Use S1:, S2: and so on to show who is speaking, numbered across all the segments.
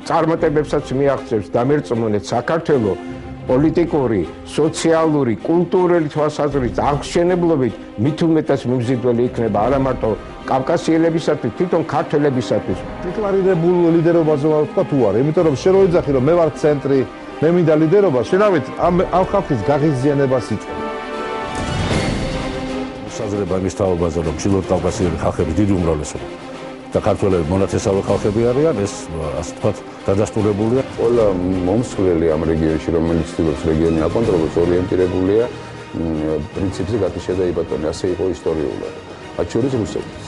S1: წარმატებებსაც მიაღწევს დამერწმუნეთ საქართველო პოლიტიკური, სოციალური, კულტურული თვალსაზრისით აღმშენებლობით მით უმეტეს მიმზიდველი იქნება არა მარტო კავკასიელებისათვის, თვითონ ქართველებისათვის.
S2: დეკლარირებულ ლიდერობაზე ვთქვა თუ არა, იმიტომ რომ შენ რო იძახი რომ მე ვარ ცენტრი, მე მინდა ლიდერობა, შენავით ამ ხალხის გაღიზიანებას იწვევ.
S3: საზრება იმის თაობაზე, რომ ჩრდილოეთ კავკასიელი ხალხების დიდი უმრავლესობა და ქართველები მონათესავე ხალხები არიან, ეს ასე ვთქვათ, დადასტურებულია.
S4: ყველა მომსვლელი ამ რეგიონში, რომელიც ცდილობს რეგიონი აკონტროლოს, ორიენტირებულია პრინციპზე გათიშა და იბატონე, ასე იყო ისტორიულად. მათ შორის რუსეთიც.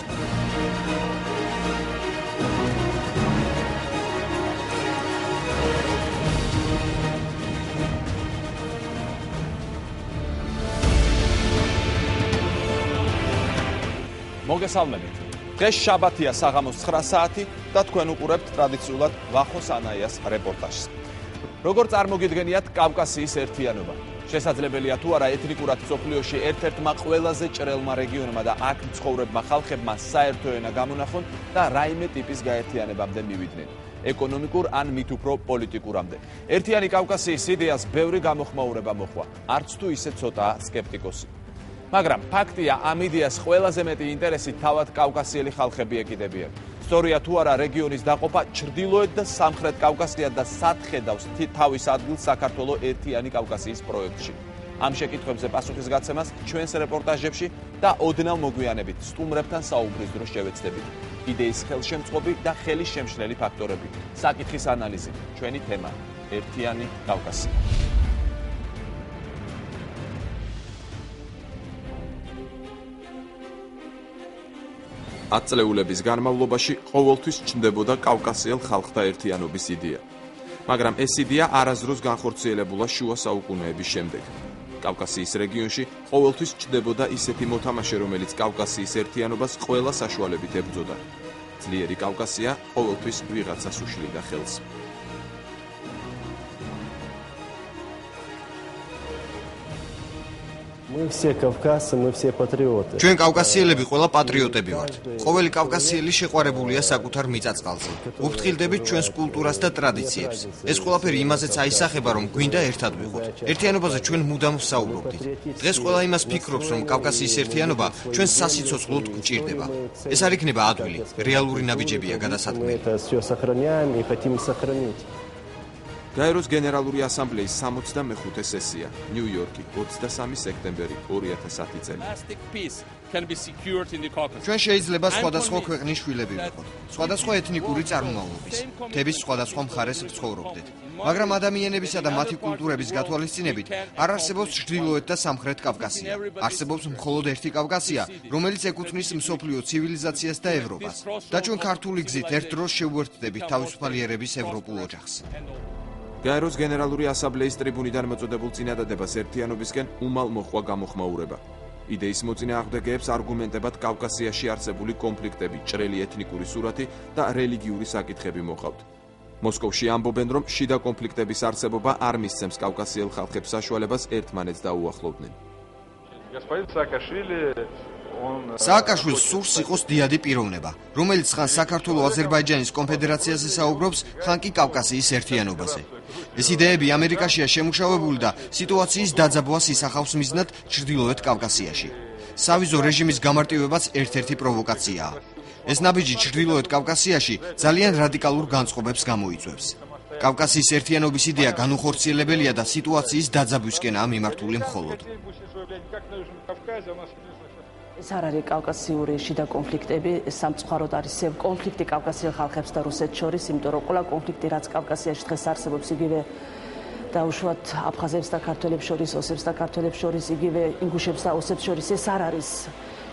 S5: მოგესალმებით. დღეს შაბათია საღამოს 9 საათი და თქვენ უყურებთ ტრადიციულად ვახოს ანაიას რეპორტაჟს. როგორ წარმოგიდგენიათ კავკასიის ერთიანობა? შესაძლებელია თუ არა ეთნიკურად მსოფლიოში ერთ-ერთმა ყველაზე ჭრელმა რეგიონმა და აქ მცხოვრებმა ხალხებმა საერთო ენა გამონახონ და რაიმე ტიპის გაერთიანებამდე მივიდნენ. ეკონომიკურ ან მით უფრო პოლიტიკურამდე. ერთიანი კავკასიის იდეას ბევრი გამოხმაურება მოჰყვა, არც თუ ისე ცოტაა სკეპტიკოსი. მაგრამ ფაქტია, ამ იდეას ყველაზე მეტი ინტერესი თავად კავკასიელი ხალხები ეკიდებიან. სწორია თუ არა რეგიონის დაყოფა ჩრდილოეთ და სამხრეთ კავკასიად და სად ხედავს თავის ადგილს საქართველოს ერთიანი კავკასიის პროექტში. ამ შეკითხვებზე პასუხისგაცემას ჩვენს რეპორტაჟებში და ოდნავ მოგვიანებით სტუმრებთან საუბრის დროს შევეცდებით. იდეის ხელშემწყობი და ხელის შემშლელი ფაქტორები. საკითხის ანალიზი. ჩვენი თემა. ერთიანი კავკასია. აწლეულების განმავლობაში ყოველთვის ჩნდებოდა კავკასიელ ხალხთა ერთიანობის იდეა. მაგრამ ეს იდეა არასდროს განხორციელებულა შუა საუკუნეების შემდეგ. კავკასიის რეგიონში ყოველთვის ჩნდებოდა ისეთი მოთამაშე, რომელიც კავკასიის ერთიანობას ყველა საშუალებით ებრძოდა. ძლიერი კავკასია ყოველთვის ვიღაცას უშლიდა ხელს.
S6: Мы все кавказцы, мы все патриоты.
S7: ჩვენ კავკასიელები ყველა პატრიოტები ვართ. ყოველი კავკასიელი შეყვარებულია საკუთარ მიწა-წყალზე. უფრთხილდებით ჩვენს კულტურას და ტრადიციებს. ეს ყველაფერი იმაზეც აისახება, რომ გვინდა ერთად ვიყოთ. ერთიანობაზე ჩვენ მუდამ ვსაუბრობდით. დღეს ყველა იმას ფიქრობს, რომ კავკასიის ერთიანობა ჩვენს სასიცოცხლოდ გვჭირდება. ეს არ იქნება ადვილი, რეალური ნაბიჯებია გადასატყვი.
S5: გაეროს გენერალური ასამბლეის 65 სესია, ნიუ-იორკი, 23 სექტემბერი 2010 წელი.
S7: ჩვენ შეიძლება სხვადასხვა ქვეყნის შვილები ვიყოთ, სხვადასხვა ეთნიკური წარმომავლობის, მთების სხვადასხვა მხარეს ვცხოვრობდეთ. მაგრამ ადამიანებისა და მათი კულტურების გათვალისწინებით არ არსებობს ჩრდილოეთ და სამხრეთ კავკასია. არსებობს მხოლოდ ერთი კავკასია, რომელიც ეკუთვნის მსოფლიო ცივილიზაციას და ევროპას. და ჩვენ ქართული გზით ერთ დროს შევუერთდებით თავისუფალი ერების ევროპულ ოჯახს.
S5: გაეროს გენერალური ასამბლეის ტრიბუნიდან მოწოდებულ წინადადებას ერთიანობისკენ უმალ მოჰყვა გამოხმაურება. იდეის მოწინააღმდეგეებს არგუმენტებად კავკასიაში არსებული კონფლიქტები, ჭრელი ეთნიკური სურათი და რელიგიური საკითხები მოჰყავთ. მოსკოვში ამბობენ, რომ შიდა კონფლიქტების არსებობა არ მისცემს კავკასიელ ხალხებს საშუალებას ერთმანეთს დაუახლოვდნენ.
S7: სააკაშვილს სურს იყოს დიადი პიროვნება, რომელიც ხან საქართველოს აზერბაიჯანის კონფედერაციაზე საუბრობს, ხან კი კავკასიის ერთიანობაზე. ეს იდეები ამერიკაშია შემუშავებული და სიტუაციის დაძაბვას ისახავს მიზნად ჩრდილოეთ კავკასიაში. სავიზო რეჟიმის გამარტივებაც ერთ-ერთი პროვოკაციაა. ეს ნაბიჯი ჩრდილოეთ კავკასიაში ძალიან რადიკალურ განწყობებს გამოიწვევს. კავკასიის ერთიანობის იდეა განუხორციელებელია და სიტუაციის დაძაბვისკენაა მიმართული მხოლოდ.
S8: ეს არ არის კავკასიური შიდა კონფლიქტები, სამწუხაროდ არის კონფლიქტი კავკასიელ ხალხებს და რუსეთს შორის, იმიტომ რომ ყველა კონფლიქტი, რაც კავკასიაში დღეს არსებობს, იგივე დაუშვათ აფხაზებს და ქართველებს შორის, ოსებს და ქართველებს შორის, იგივე ინგუშებს და ოსებს შორის, ეს არ არის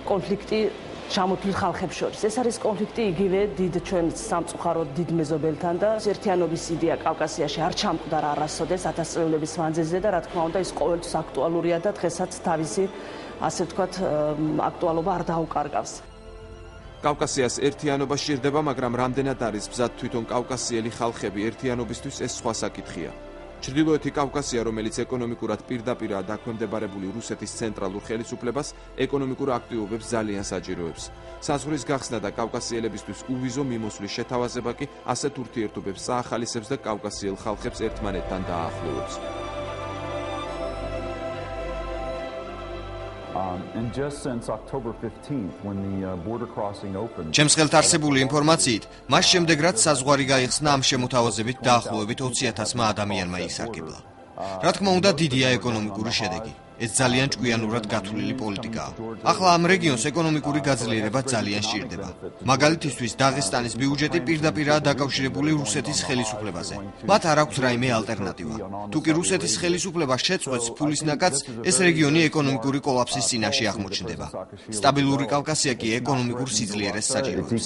S8: კონფლიქტი ჩამოთვლილ ხალხებს შორის. ეს არის კონფლიქტი იგივე დიდ ჩვენ სამწუხაროდ დიდ მეზობელთან და ერთიანობის იდეა კავკასიაში არ ჩამკვდარა არასოდეს 1000 წლების მანძილზე და რა თქმა უნდა ის ყოველთვის აქტუალურია და დღესაც თავისი ასე ვთქვათ, აქტუალობა არ დაუკარგავს.
S5: კავკასიას ერთიანობა სჭირდება, მაგრამ რამდენად არის მზად თვითონ კავკასიელი ხალხები ერთიანობისთვის ეს სხვა საკითხია. ჩრდილოეთი კავკასია, რომელიც ეკონომიკურად პირდაპირაა დაქვემდებარებული რუსეთის ცენტრალურ ხელისუფლებას, ეკონომიკურ აქტივობებს ძალიან საჭიროებს. საზღვრის გახსნა და კავკასიელებისთვის უვიზო მიმოსვლის შეთავაზება კი ასეთ ურთიერთობებს საახალისებს და კავკასიელ ხალხებს ერთმანეთთან დაახლოვებს.
S9: And just since October 15th, when the border crossing opened,
S7: ჩემს ხელთ არსებული ინფორმაციით, მას შემდეგ რაც საზღვარი გაიხსნა, ამ შემოთავაზებით დაახლოებით 20,000-მა ადამიანმა ისარგებლა. რა თქმა უნდა, დიდია ეკონომიკური შედეგი. ეს ძალიან ჭკვიანურად გათვლილი პოლიტიკაა. ახლა ამ რეგიონს ეკონომიკური გაძლიერება ძალიან სჭირდება. მაგალითისთვის, დაღესტანის ბიუჯეტი პირდაპირაა დაკავშირებული რუსეთის ხელისუფლებაზე. მათ არ აქვს რაიმე ალტერნატივა. თუ კი რუსეთის ხელისუფლება შეწყვეტს ფულის ნაკადს, ეს რეგიონი ეკონომიკური კოლაფსის წინაშე აღმოჩნდება. სტაბილური კავკასია კი ეკონომიკურ სიძლიერეს საჭიროებს.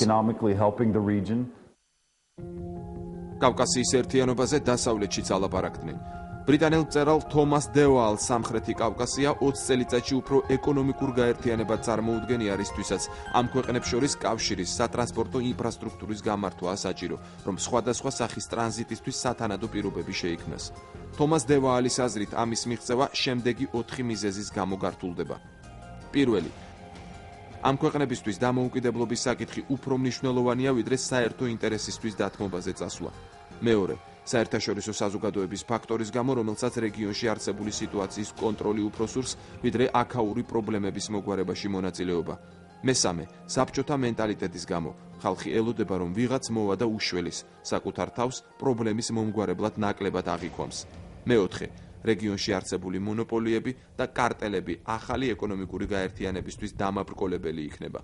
S5: კავკასიის ერთიანობაზე დასავლეთშიც ალაპარაკდნენ. ბრიტანელ მწერალ თომას დევაალს სამხრეთი კავკასია 20 წელიწადში უფრო ეკონომიკურ გაერთიანებად წარმოუდგენია, რისთვისაც ამ ქვეყნებს შორის კავშირის სატრანსპორტო ინფრასტრუქტურის გამართვაა საჭირო, რომ სხვადასხვა სახის ტრანზიტისთვის სათანადო პირობები შეიქმნას. თომას დევაალის აზრით, ამის მიღწევა შემდეგი 4 მიზეზის გამო გართულდება. პირველი, ამ ქვეყნებისთვის დამოუკიდებლობის საკითხი უფრო მნიშვნელოვანია, ვიდრე საერთო ინტერესისთვის დათმობაზე წასვლა. მეორე, საერთაშორისო საზოგადოების ფაქტორის გამო, რომელსაც რეგიონში არსებული სიტუაციის კონტროლი უფრო სურს, ვიდრე აქაური პრობლემების მოგვარებაში მონაწილეობა. მესამე, საბჭოთა მენტალიტეტის გამო, ხალხი ელოდება, რომ ვიღაც მოვა და უშველის, საკუთარ თავს პრობლემის მომგვარებლად ნაკლებად აღიქვამს. მეოთხე, რეგიონში არსებული მონოპოლიები და კარტელები ახალი ეკონომიკური გაერთიანებისთვის დამაბრკოლებელი იქნება.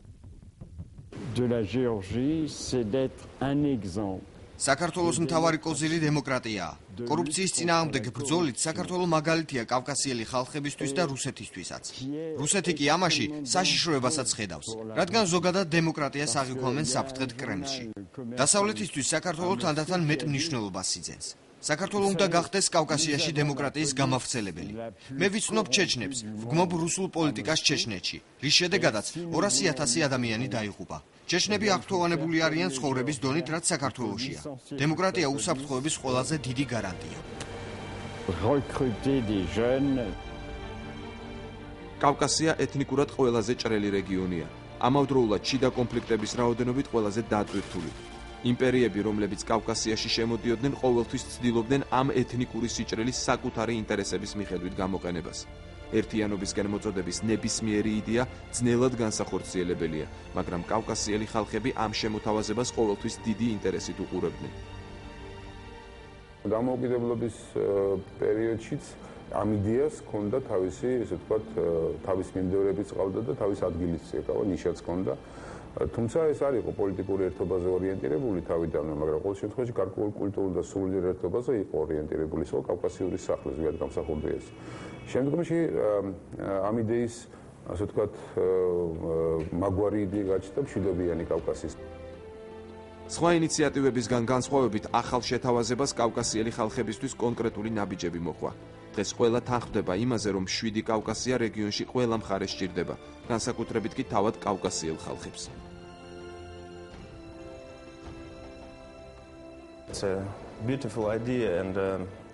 S10: De la Géorgie, c'est d'être un exemple.
S7: საქართველოს მთავარი კოზირი დემოკრატიაა. კორუფციის წინააღმდეგ ბრძოლით საქართველო მაგალითია კავკასიელი ხალხებისთვის და რუსეთისთვისაც. რუსეთი კი ამაში საშიშროებასაც ხედავს, რადგან ზოგადად დემოკრატიას აღიქვამენ საფრთხედ კრემლში. დასავლეთისთვის საქართველო თანდათან მეტ მნიშვნელობას იძენს. საქართველო უნდა გახდეს კავკასიაში დემოკრატიის გამავრცელებელი. მე ვიცნობ ჩეჩნებს, ვგმობ რუსულ პოლიტიკას ჩეჩნეთში, რის შედეგადაც 200,000 ადამიანი დაიღუპა. ჩეჩნები აქტუალებული არიან ცხოვრების დონით, რაც საქართველოშია. დემოკრატია უსაფრთხოების ყველაზე დიდი გარანტია.
S5: კავკასია ეთნიკურად ყველაზე ჭრელი რეგიონია. ამავდროულად შიდა კონფლიქტების რაოდენობით ყველაზე დატვირთული. იმპერიები, რომლებიც კავკასიაში შემოდიოდნენ, ყოველთვის ცდილობდნენ ამ ეთნიკური სიჭრელის საკუთარი ინტერესების მიხედვით გამოყენებას. ერთიანობისკენ მოწოდების ნებისმიერი იდეა ძნელად განსახორციელებელია, მაგრამ კავკასიელი ხალხები ამ შემოთავაზებას ყოველთვის დიდი ინტერესით უყურებდნენ.
S4: დამოუკიდებლობის პერიოდშიც ამ იდეას ჰქონდა თავისი, ესე ვთქვათ, თავის მიმდევრებიც ყავდა და თავის ადგილიც ეკავა, ნიშაც ჰქონდა. თუმცა ეს არ იყო პოლიტიკური ერთობაზე ორიენტირებული თავიდანვე, მაგრამ ყოველ შემთხვევაში გარკვეულ კულტურულ და სულიერ ერთობაზე იყო ორიენტირებული, სხვა კავკასიური სახლის ზოგად გამსახურდა ეს. შემდგომში ამ იდეის, ასე ვთქვათ, მაგვარი იდეა გაჩნდა მშვიდობიანი კავკასიის.
S5: სხვა ინიციატივებისგან განსხვავებით, ახალ შეთავაზებას კავკასიელი ხალხებისთვის კონკრეტული ნაბიჯები მოჰყვა. დღეს ყველა თანხმდება იმაზე, რომ შვიდი კავკასია რეგიონში ყველა მხარეს სჭირდება, განსაკუთრებით კი თავად კავკასიელ ხალხებს.
S6: It's a beautiful idea and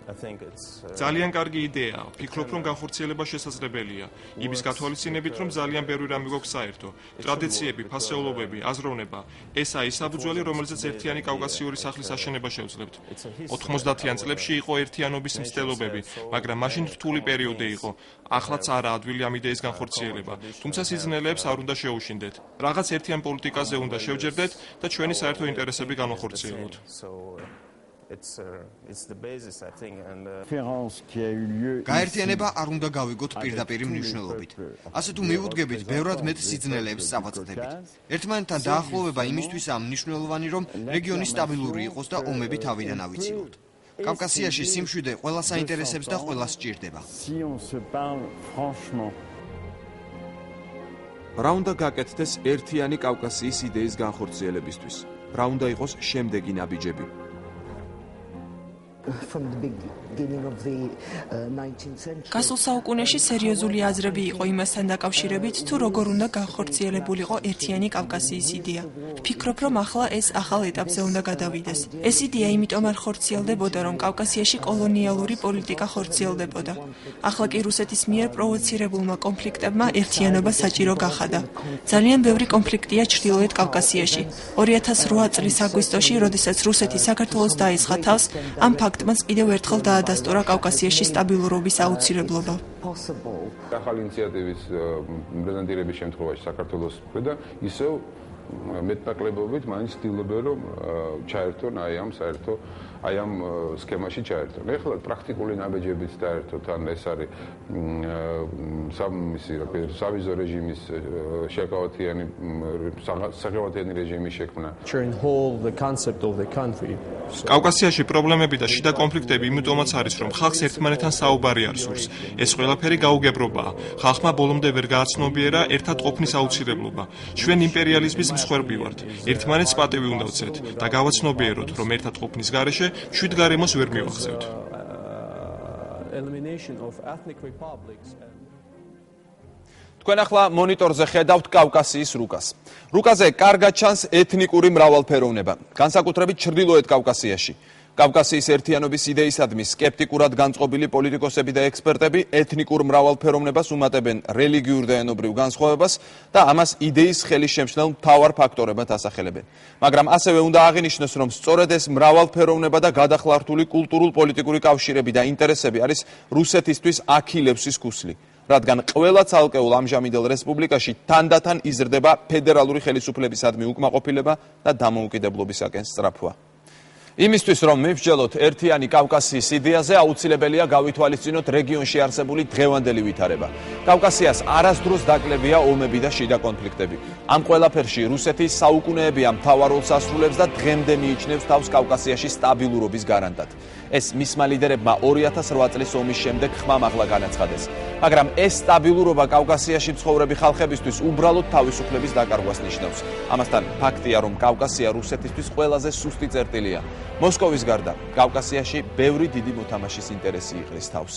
S11: ძალიან კარგი იდეაა. ვფიქრობ, რომ განხორციელება შესაძლებელია. იმის გათვალისწინებით, რომ ძალიან ბევრი რამე გვაქვს საერთო. ტრადიციები, ფასეულობები, აზროვნება. ესაა ის საფუძველი, რომელზეც ერთიანი კავკასიური სახლის აშენება შევძლებთ. 90-იან წლებში იყო ერთიანობის მცდელობები, მაგრამ მაშინ რთული პერიოდი იყო. ახლაც არა ადვილი ამ იდეის განხორციელება, თუმცა სიძნელეებს არ უნდა შეუშინდეთ. რაღაც ერთიან პოლიტიკაზე უნდა შევჯერდეთ და ჩვენი საერთო ინტერესები განვახორციელოთ.
S7: გაერთიანება არ უნდა გავიგოთ პირდაპირ მნიშვნელობით. ასე თუ მივუდგებით, ბევრად მეტ სიძნელეებს წავაწყდებით. ერთმანეთთან დაახლოვება იმისთვისაა მნიშვნელოვანი, რომ რეგიონი სტაბილური იყოს და ომები თავიდან ავიცილოთ. კავკასიაში სიმშვიდე ყველა საინტერესებს და ყველას სჭირდება.
S5: რა უნდა გაკეთდეს ერთიანი კავკასიის იდეის განხორციელებისთვის? რა უნდა იყოს შემდეგი ნაბიჯები?
S12: გასულ საუკუნეში სერიოზული აზრები იყო იმასთან დაკავშირებით, თუ როგორ უნდა განხორციელებულიყო ერთიანი კავკასიის იდეა. ვფიქრობ, რომ ახლა ეს ახალ ეტაპზე უნდა გადავიდეს. ეს იდეა იმიტომ არ ხორციელდებოდა, რომ კავკასიაში კოლონიალური პოლიტიკა ხორციელდებოდა. ახლა კი რუსეთის მიერ პროვოცირებულმა კონფლიქტებმა ერთიანობა საჭირო გახადა. ძალიან ბევრი კონფლიქტია ჩრდილოეთ კავკასიაში. 2008 წლის აგვისტოში, როდესაც რუსეთი საქართველოს დაესხა თავს, ამ ფაქტმაც კიდევ ერთხელ დაადასტურა კავკასიაში სტაბილურობის აუცილებლობა.
S4: ახალი ინიციატივის პრეზენტირების შემთხვევაში საქართველოს მხრიდან ისევ მეტნაკლებობით მაინც ცდილობენ რომ ჩაერთონ აი ამ სქემაში ჩაერთონ. ეხლა პრაქტიკული ნაბიჯებიც დაერთოთ, ან ეს არის სავიზო რეჟიმის საკავათიანი რეჟიმის შექმნა.
S11: კავკასიაში პრობლემები და შიდა კონფლიქტები იმიტომაც არის, რომ ხალხს ერთმანეთთან საუბარი არ სურს. ეს ყველაფერი გაუგებრობაა. ხალხმა ბოლომდე ვერ გააცნობიერა ერთად ყოფნის აუცილებლობა. ჩვენ იმპერიალიზმის მსხვერპლი ვართ. ერთმანეთს პატივი უნდა ვცეთ და გავაცნობიეროთ, რომ ერთად ყოფნის გარეშე შვიდ გარემოს ვერ მივახცევთ.
S5: თქვენ ახლა მონიტორზე ხედავთ კავკასიის რუკას. რუკაზე კარგად ჩანს ეთნიკური მრავალფეროვნება, განსაკუთრებით ჩრდილოეთ კავკასიაში. კავკასიის ერთიანობის იდეისადმი სკეპტიკურად განწყობილი პოლიტიკოსები და ექსპერტები ეთნიკურ მრავალფეროვნებას უმატებენ რელიგიურ და ენობრივ განსხვავებას და ამას იდეის ხელის შემჩნელ მთავარ ფაქტორებად ასახელებენ. მაგრამ ასევე უნდა აღინიშნოს, რომ სწორედ ეს მრავალფეროვნება და გადახლართული კულტურულ-პოლიტიკური კავშირები და ინტერესები არის რუსეთისთვის აქილევსის ქუსლი. რადგან ყველა ცალკეულ ამჟამინდელ რესპუბლიკაში თანდათან იზრდება ფედერალური ხელისუფლებისადმი უკმაყოფილება და დამოუკიდებლობისაკენ სწრაფვა. იმისთვის, რომ მივსჯელოთ ერთიანი კავკასიის იდეაზე, აუცილებელია გავითვალისწინოთ რეგიონში არსებული დღევანდელი ვითარება. კავკასიას არასდროს დაკლებია ომები და შიდა კონფლიქტები. ამ ყველაფერში რუსეთი საუკუნეებია მთავარ როლს ასრულებს და დღემდე მიიჩნევს თავს კავკასიაში სტაბილურობის გარანტად. ეს მისმა ლიდერებმა 2008 წლის ომის შემდეგ ხმამაღლა განაცხადეს. მაგრამ ეს სტაბილურობა კავკასიაში მცხოვრები ხალხებისთვის უბრალოდ თავისუფლების დაკარგვას ნიშნავს. ამასთან ფაქტია, რომ კავკასია რუსეთისთვის ყველაზე სუსტი წერტილია. მოსკოვის გარდა კავკასიაში ბევრი დიდი მოთამაშის ინტერესი იყრის თავს.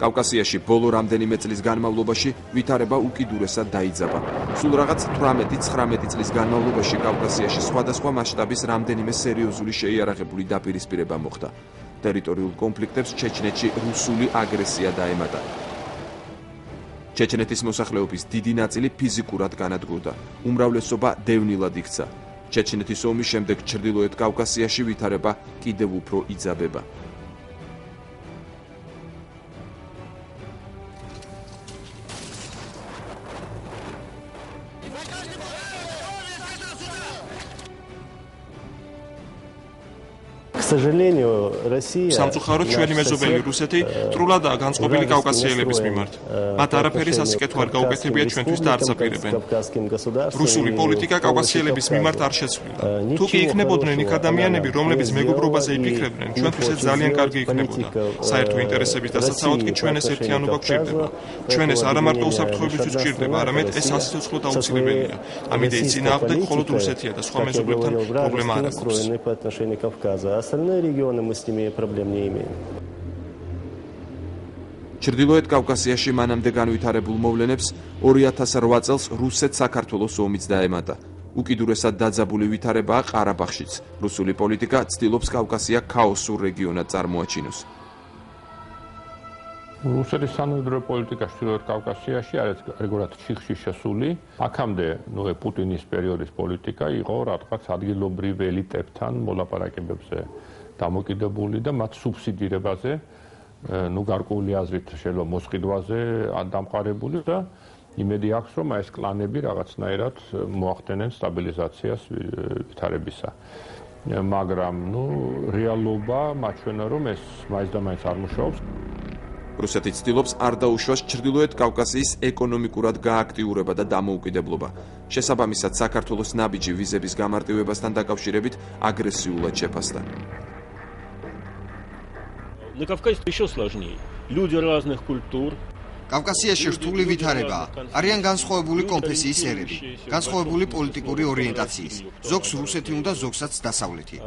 S5: კავკასიაში ბოლო რამდენიმე წლის განმავლობაში ვითარება უკიდურესად დაიძაბა. სულ რაღაც 18-19 წლის განმავლობაში კავკასიაში სხვადასხვა მასშტაბის რამდენიმე სერიოზული შეიარაღებული დაპირისპირება მოხდა. ტერიტორიულ კონფლიქტებს ჩეჩნეთში რუსული აგრესია დაემატა. ჩეჩნეთის მოსახლეობის დიდი ნაწილი ფიზიკურად განადგურდა. უმრავლესობა დევნილად იქცა. ჩეჩნეთის ომის შემდეგ ჩრდილოეთ კავკასიაში ვითარება კიდევ უფრო იძაბება.
S11: სამწუხაროდ ჩვენი მეზობელი რუსეთი ტრულადაა განწყობილი კავკასიელების მიმართ. მათ არაფერი სასიკეთო არ გაუკეთებია ჩვენთვის და არ წაპირებენ. რუსული პოლიტიკა კავკასიელების მიმართ არ შეცვლილა. თუ კი იქნებოდნენ იქ ადამიანები, რომლებიც მეგობრობაზე იფიქრებდნენ, ჩვენთვის ეს ძალიან კარგი იქნებოდა. საერთო ინტერესების დასაცავად კი ჩვენ ეს ერთიანობა გვჭირდება. ჩვენ ეს არა მარტო უსაფრთხოებისთვის გვჭირდება, არამედ ეს სასიცოცხლოდ აუცილებელია. ამ იდეის წინააღმდეგ მხოლოდ რუსეთია და სხვა მეზობლებთან პრობლემა არ აქვს.
S13: Остальные регионы мы с ними проблем не имеем.
S5: ჩრდილოეთ კავკასიაში მანამდე განვითარებულ მოვლენებს 2008 წელს რუსეთ-საქართველოს ომიც დაემატა. უკიდურესად დაძაბული ვითარებაა ყარაბაღშიც. რუსული პოლიტიკა ცდილობს კავკასია ქაოსურ რეგიონად წარმოაჩინოს.
S14: რუსეთის სამხედრო პოლიტიკა ჩრდილოეთ კავკასიაში არის რეგულარულად ჩიხში შესული. აქამდე პუტინის პერიოდის პოლიტიკა იყო რაღაც ადგილობრივ ელიტებთან მოლაპარაკებებზე დამოკიდებული და მათ სუბსიდირებაზე, გარკვეული აზრით შეიძლება მოსყიდვაზე დამყარებული და იმედი აქვს, რომ ეს კლანები რაღაცნაირად მოახდენენ სტაბილიზაციას ვითარებისა. მაგრამ რეალობა მაჩვენა, რომ ეს მაინც და მაინც არ მუშაობს.
S5: რუსეთი ცდილობს არ დაუშვას ჩრდილოეთ კავკასიის ეკონომიკურად გააქტიურება და დამოუკიდებლობა. შესაბამისად, საქართველოს ნაბიჯი ვიზების გამარტივებასთან დაკავშირებით აგრესიულად შეფასდა.
S15: На Кавказе еще сложнее. Люди разных культур,
S7: კავკასიაში რთული ვითარებაა. არიან განსხვავებული კონფესიის ერები, განსხვავებული პოლიტიკური ორიენტაციის. ზოგს რუსეთი უნდა, ზოგსაც დასავლეთი.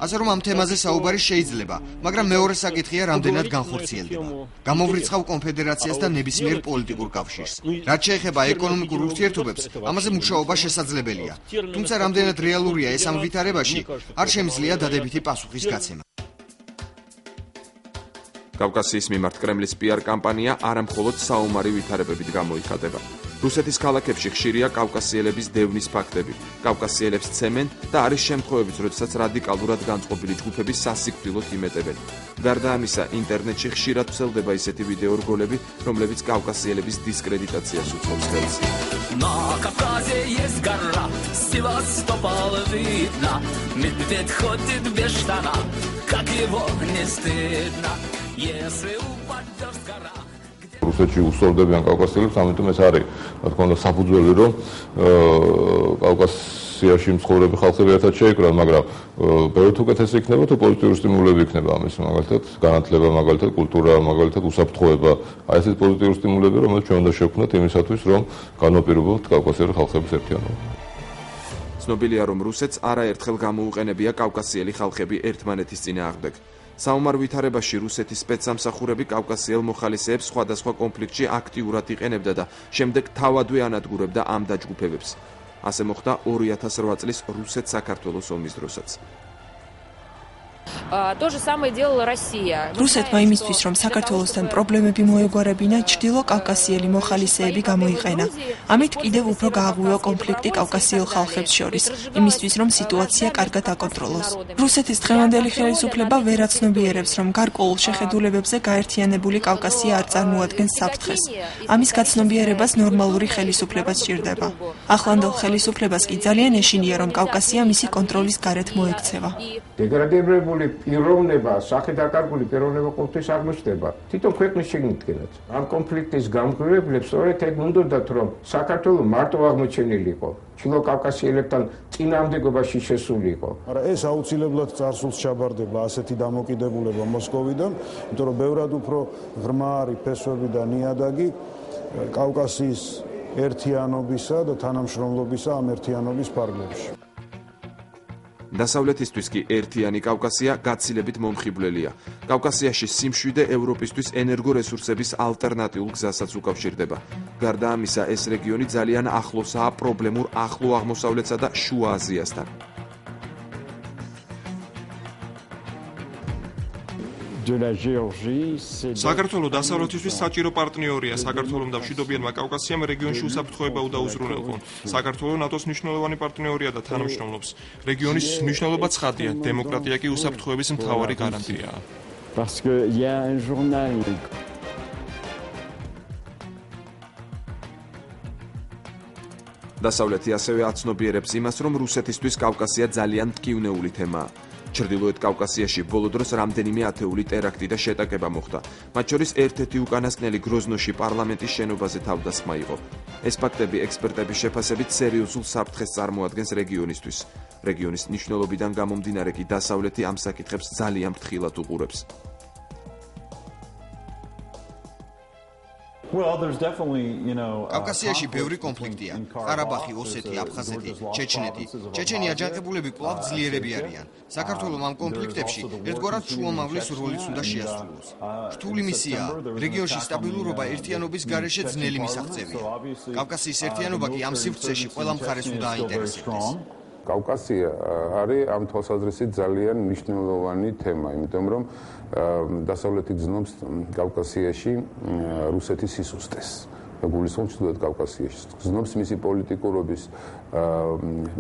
S7: ასე რომ ამ თემაზე საუბარი შეიძლება, მაგრამ მეორე საკითხია რამდენად განხორციელდება. გამოვრიცხავ კონფედერაციას და ნებისმიერ პოლიტიკურ კავშირს. რაც შეეხება ეკონომიკურ ურთიერთობებს, ამაზე მუშაობა შესაძლებელია. თუმცა რამდენად რეალურია ეს ამ ვითარებაში, არ შემიძლია დადებითი პასუხის გაცემა.
S5: კავკასიის მიმართ კრემლის PR კამპანია არამხოლოდ საომარი ვითარებებით გამოიხატება. რუსეთის ქალაქებში ხშირია კავკასიელების დევნის ფაქტები. კავკასიელებს ცემენ და არის შემთხვევებიც, როდესაც რადიკალურად განწყობილი ჯგუფები სასიკვდილოდ იმეტებენ. გარდა ამისა, ინტერნეტში ხშირად ვრცელდება ისეთი ვიდეო რგოლები, რომლებიც კავკასიელების დისკრედიტაციას უწყობს ხელს.
S15: На Кавказе есть гора, Севастополь видно, медведь ходит без штана, как его не стыдно, если упадешь с гора.
S14: რუსეთში უსწორდებიან კავკასიელებს, ამიტომ ეს არის, რა თქმა უნდა, საფუძველი, რომ კავკასიაში მცხოვრები ხალხები ერთად შეიკრან, მაგრამ ბევრად უკეთესი იქნება თუ პოზიტიური სტიმულები იქნება ამის, მაგალითად, განათლება, მაგალითად, კულტურა, მაგალითად, უსაფრთხოება. აი ესეთი პოზიტიური სტიმულები, რომელიც ჩვენ უნდა შევქმნათ იმისათვის, რომ განვაპირობოთ კავკასიელი ხალხების ერთიანობა.
S5: ცნობილია, რომ რუსეთს არაერთხელ გამოუყენებია კავკასიელი ხალხები ერთმანეთის წინააღმდეგ. საომარ ვითარებაში რუსეთის სპეცსამსახურები კავკასიელ მოხალისეებს სხვადასხვა კონფლიქტში აქტიურად იყენებდა და შემდეგ თავადვე ანადგურებდა ამ დაჯგუფებებს. ასე მოხდა 2008 წლის რუსეთ-საქართველოს ომის დროსაც.
S16: То же самое делала Россия.
S12: რუსეთმა იმისთვის, რომ საქართველოსთან პრობლემები მოეგვარებინა, ჩრდილო კავკასიელი მოხალისეები გამოიყენა. ამით კიდევ უფრო გააღვივა კონფლიქტი კავკასიელ ხალხებს შორის, იმისთვის, რომ სიტუაცია კარგად აკონტროლოს. რუსეთის დღევანდელი ხელისუფლება ვერ აცნობიერებს, რომ გარკვეულ შეხედულებებზე გაერთიანებული კავკასია არ წარმოადგენს საფრთხეს. ამის გაცნობიერებას ნორმალური ხელისუფლება სჭირდება. ახლანდელ ხელისუფლებას კი ძალიან ეშინია, რომ კავკასია მისი კონტროლის გარეთ მოექცევა.
S1: დეგრადირებული პიროვნება, სახელდაკარგული პიროვნება ყოველთვის აღმოჩნდება. თვითონ ქვეყნის შეგნითკენაც. ამ კონფლიქტის გამგებლებს სწორედ ეგ უნდათ, რომ საქართველოს მარტო აღმოჩენილიყო, ჩილო კავკასიელებთან წინააღმდეგობაში შესულიყო.
S17: მაგრამ ეს აუცილებლად წარსულს ჩაბარდება ასეთი დამოკიდებულება მოსკოვიდან, იმიტომ რომ ბევრად უფრო ღრმა არის ფესვები და ნიადაგი კავკასიის ერთიანობისა და თანამშრომლობისა ამ ერთიანობის ფარგლებში.
S5: დასავლეთისთვის კი ერთიანი კავკასია გაცილებით მომხიბვლელია. კავკასიაში სიმშვიდე ევროპისთვის ენერგორესურსების ალტერნატიულ გზასაც უკავშირდება. გარდა ამისა, ეს რეგიონი ძალიან ახლოსაა პრობლემურ ახლო აღმოსავლეთსა და შუა აზიასთან.
S11: საქართველოს დასავლეთისთვის საჭირო პარტნიორია. საქართველოს და მშვიდობიანმა კავკასიამ რეგიონში უსაფრთხოება უნდა უზრუნველყონ. საქართველოს ნატოს მნიშვნელოვანი პარტნიორია და თანამშრომლობს. რეგიონის მნიშვნელობა ცხადია, დემოკრატია კი უსაფრთხოების მთავარი გარანტიაა.
S5: დასავლეთი ასევე აცნობიერებს იმას, რომ რუსეთისთვის კავკასია ძალიან მტკივნეული თემაა. ჩრდილოეთ კავკასიაში ბოლო დროს რამდენიმე ათეული ტერაქტი და შეტაკება მოხდა. მათ შორის ერთ-ერთი უკანასკნელი გროზნოში პარლამენტის შენობაზე თავდასხმა იყო. ეს ფაქტები ექსპერტების შეფასებით სერიოზულ საფრთხეს წარმოადგენს რეგიონისთვის. რეგიონის მნიშვნელობიდან გამომდინარე კი დასავლეთი ამ საკითხებს ძალიან ფრთხილად უყურებს.
S7: კავკასიაში ბევრი კონფლიქტია. ყარაბაღი, ოსეთი, აფხაზეთი, ჩეჩნეთი. ჩეჩენი აჯანყებულები კვლავ ძლიერები არიან. საქართველოს ამ კონფლიქტებში ერთგვარად შუამავლის როლიც უნდა შეასრულოს. რთული მისიაა. რეგიონში სტაბილურობა ერთიანობის გარეშე ძნელი მისაღწევია. კავკასიის ერთიანობა კი ამ სივრცეში ყველა მხარეს უნდა აინტერესებდეს.
S4: კავკასია არის ამ თვალსაზრისით ძალიან მნიშვნელოვანი თემა, იმიტომ რომ დასავლეთი გზნობს კავკასიაში რუსეთის სისუსტეს. გულისხმობს ჩრდილოეთ კავკასიაში. გზნობს მისი პოლიტიკურობის,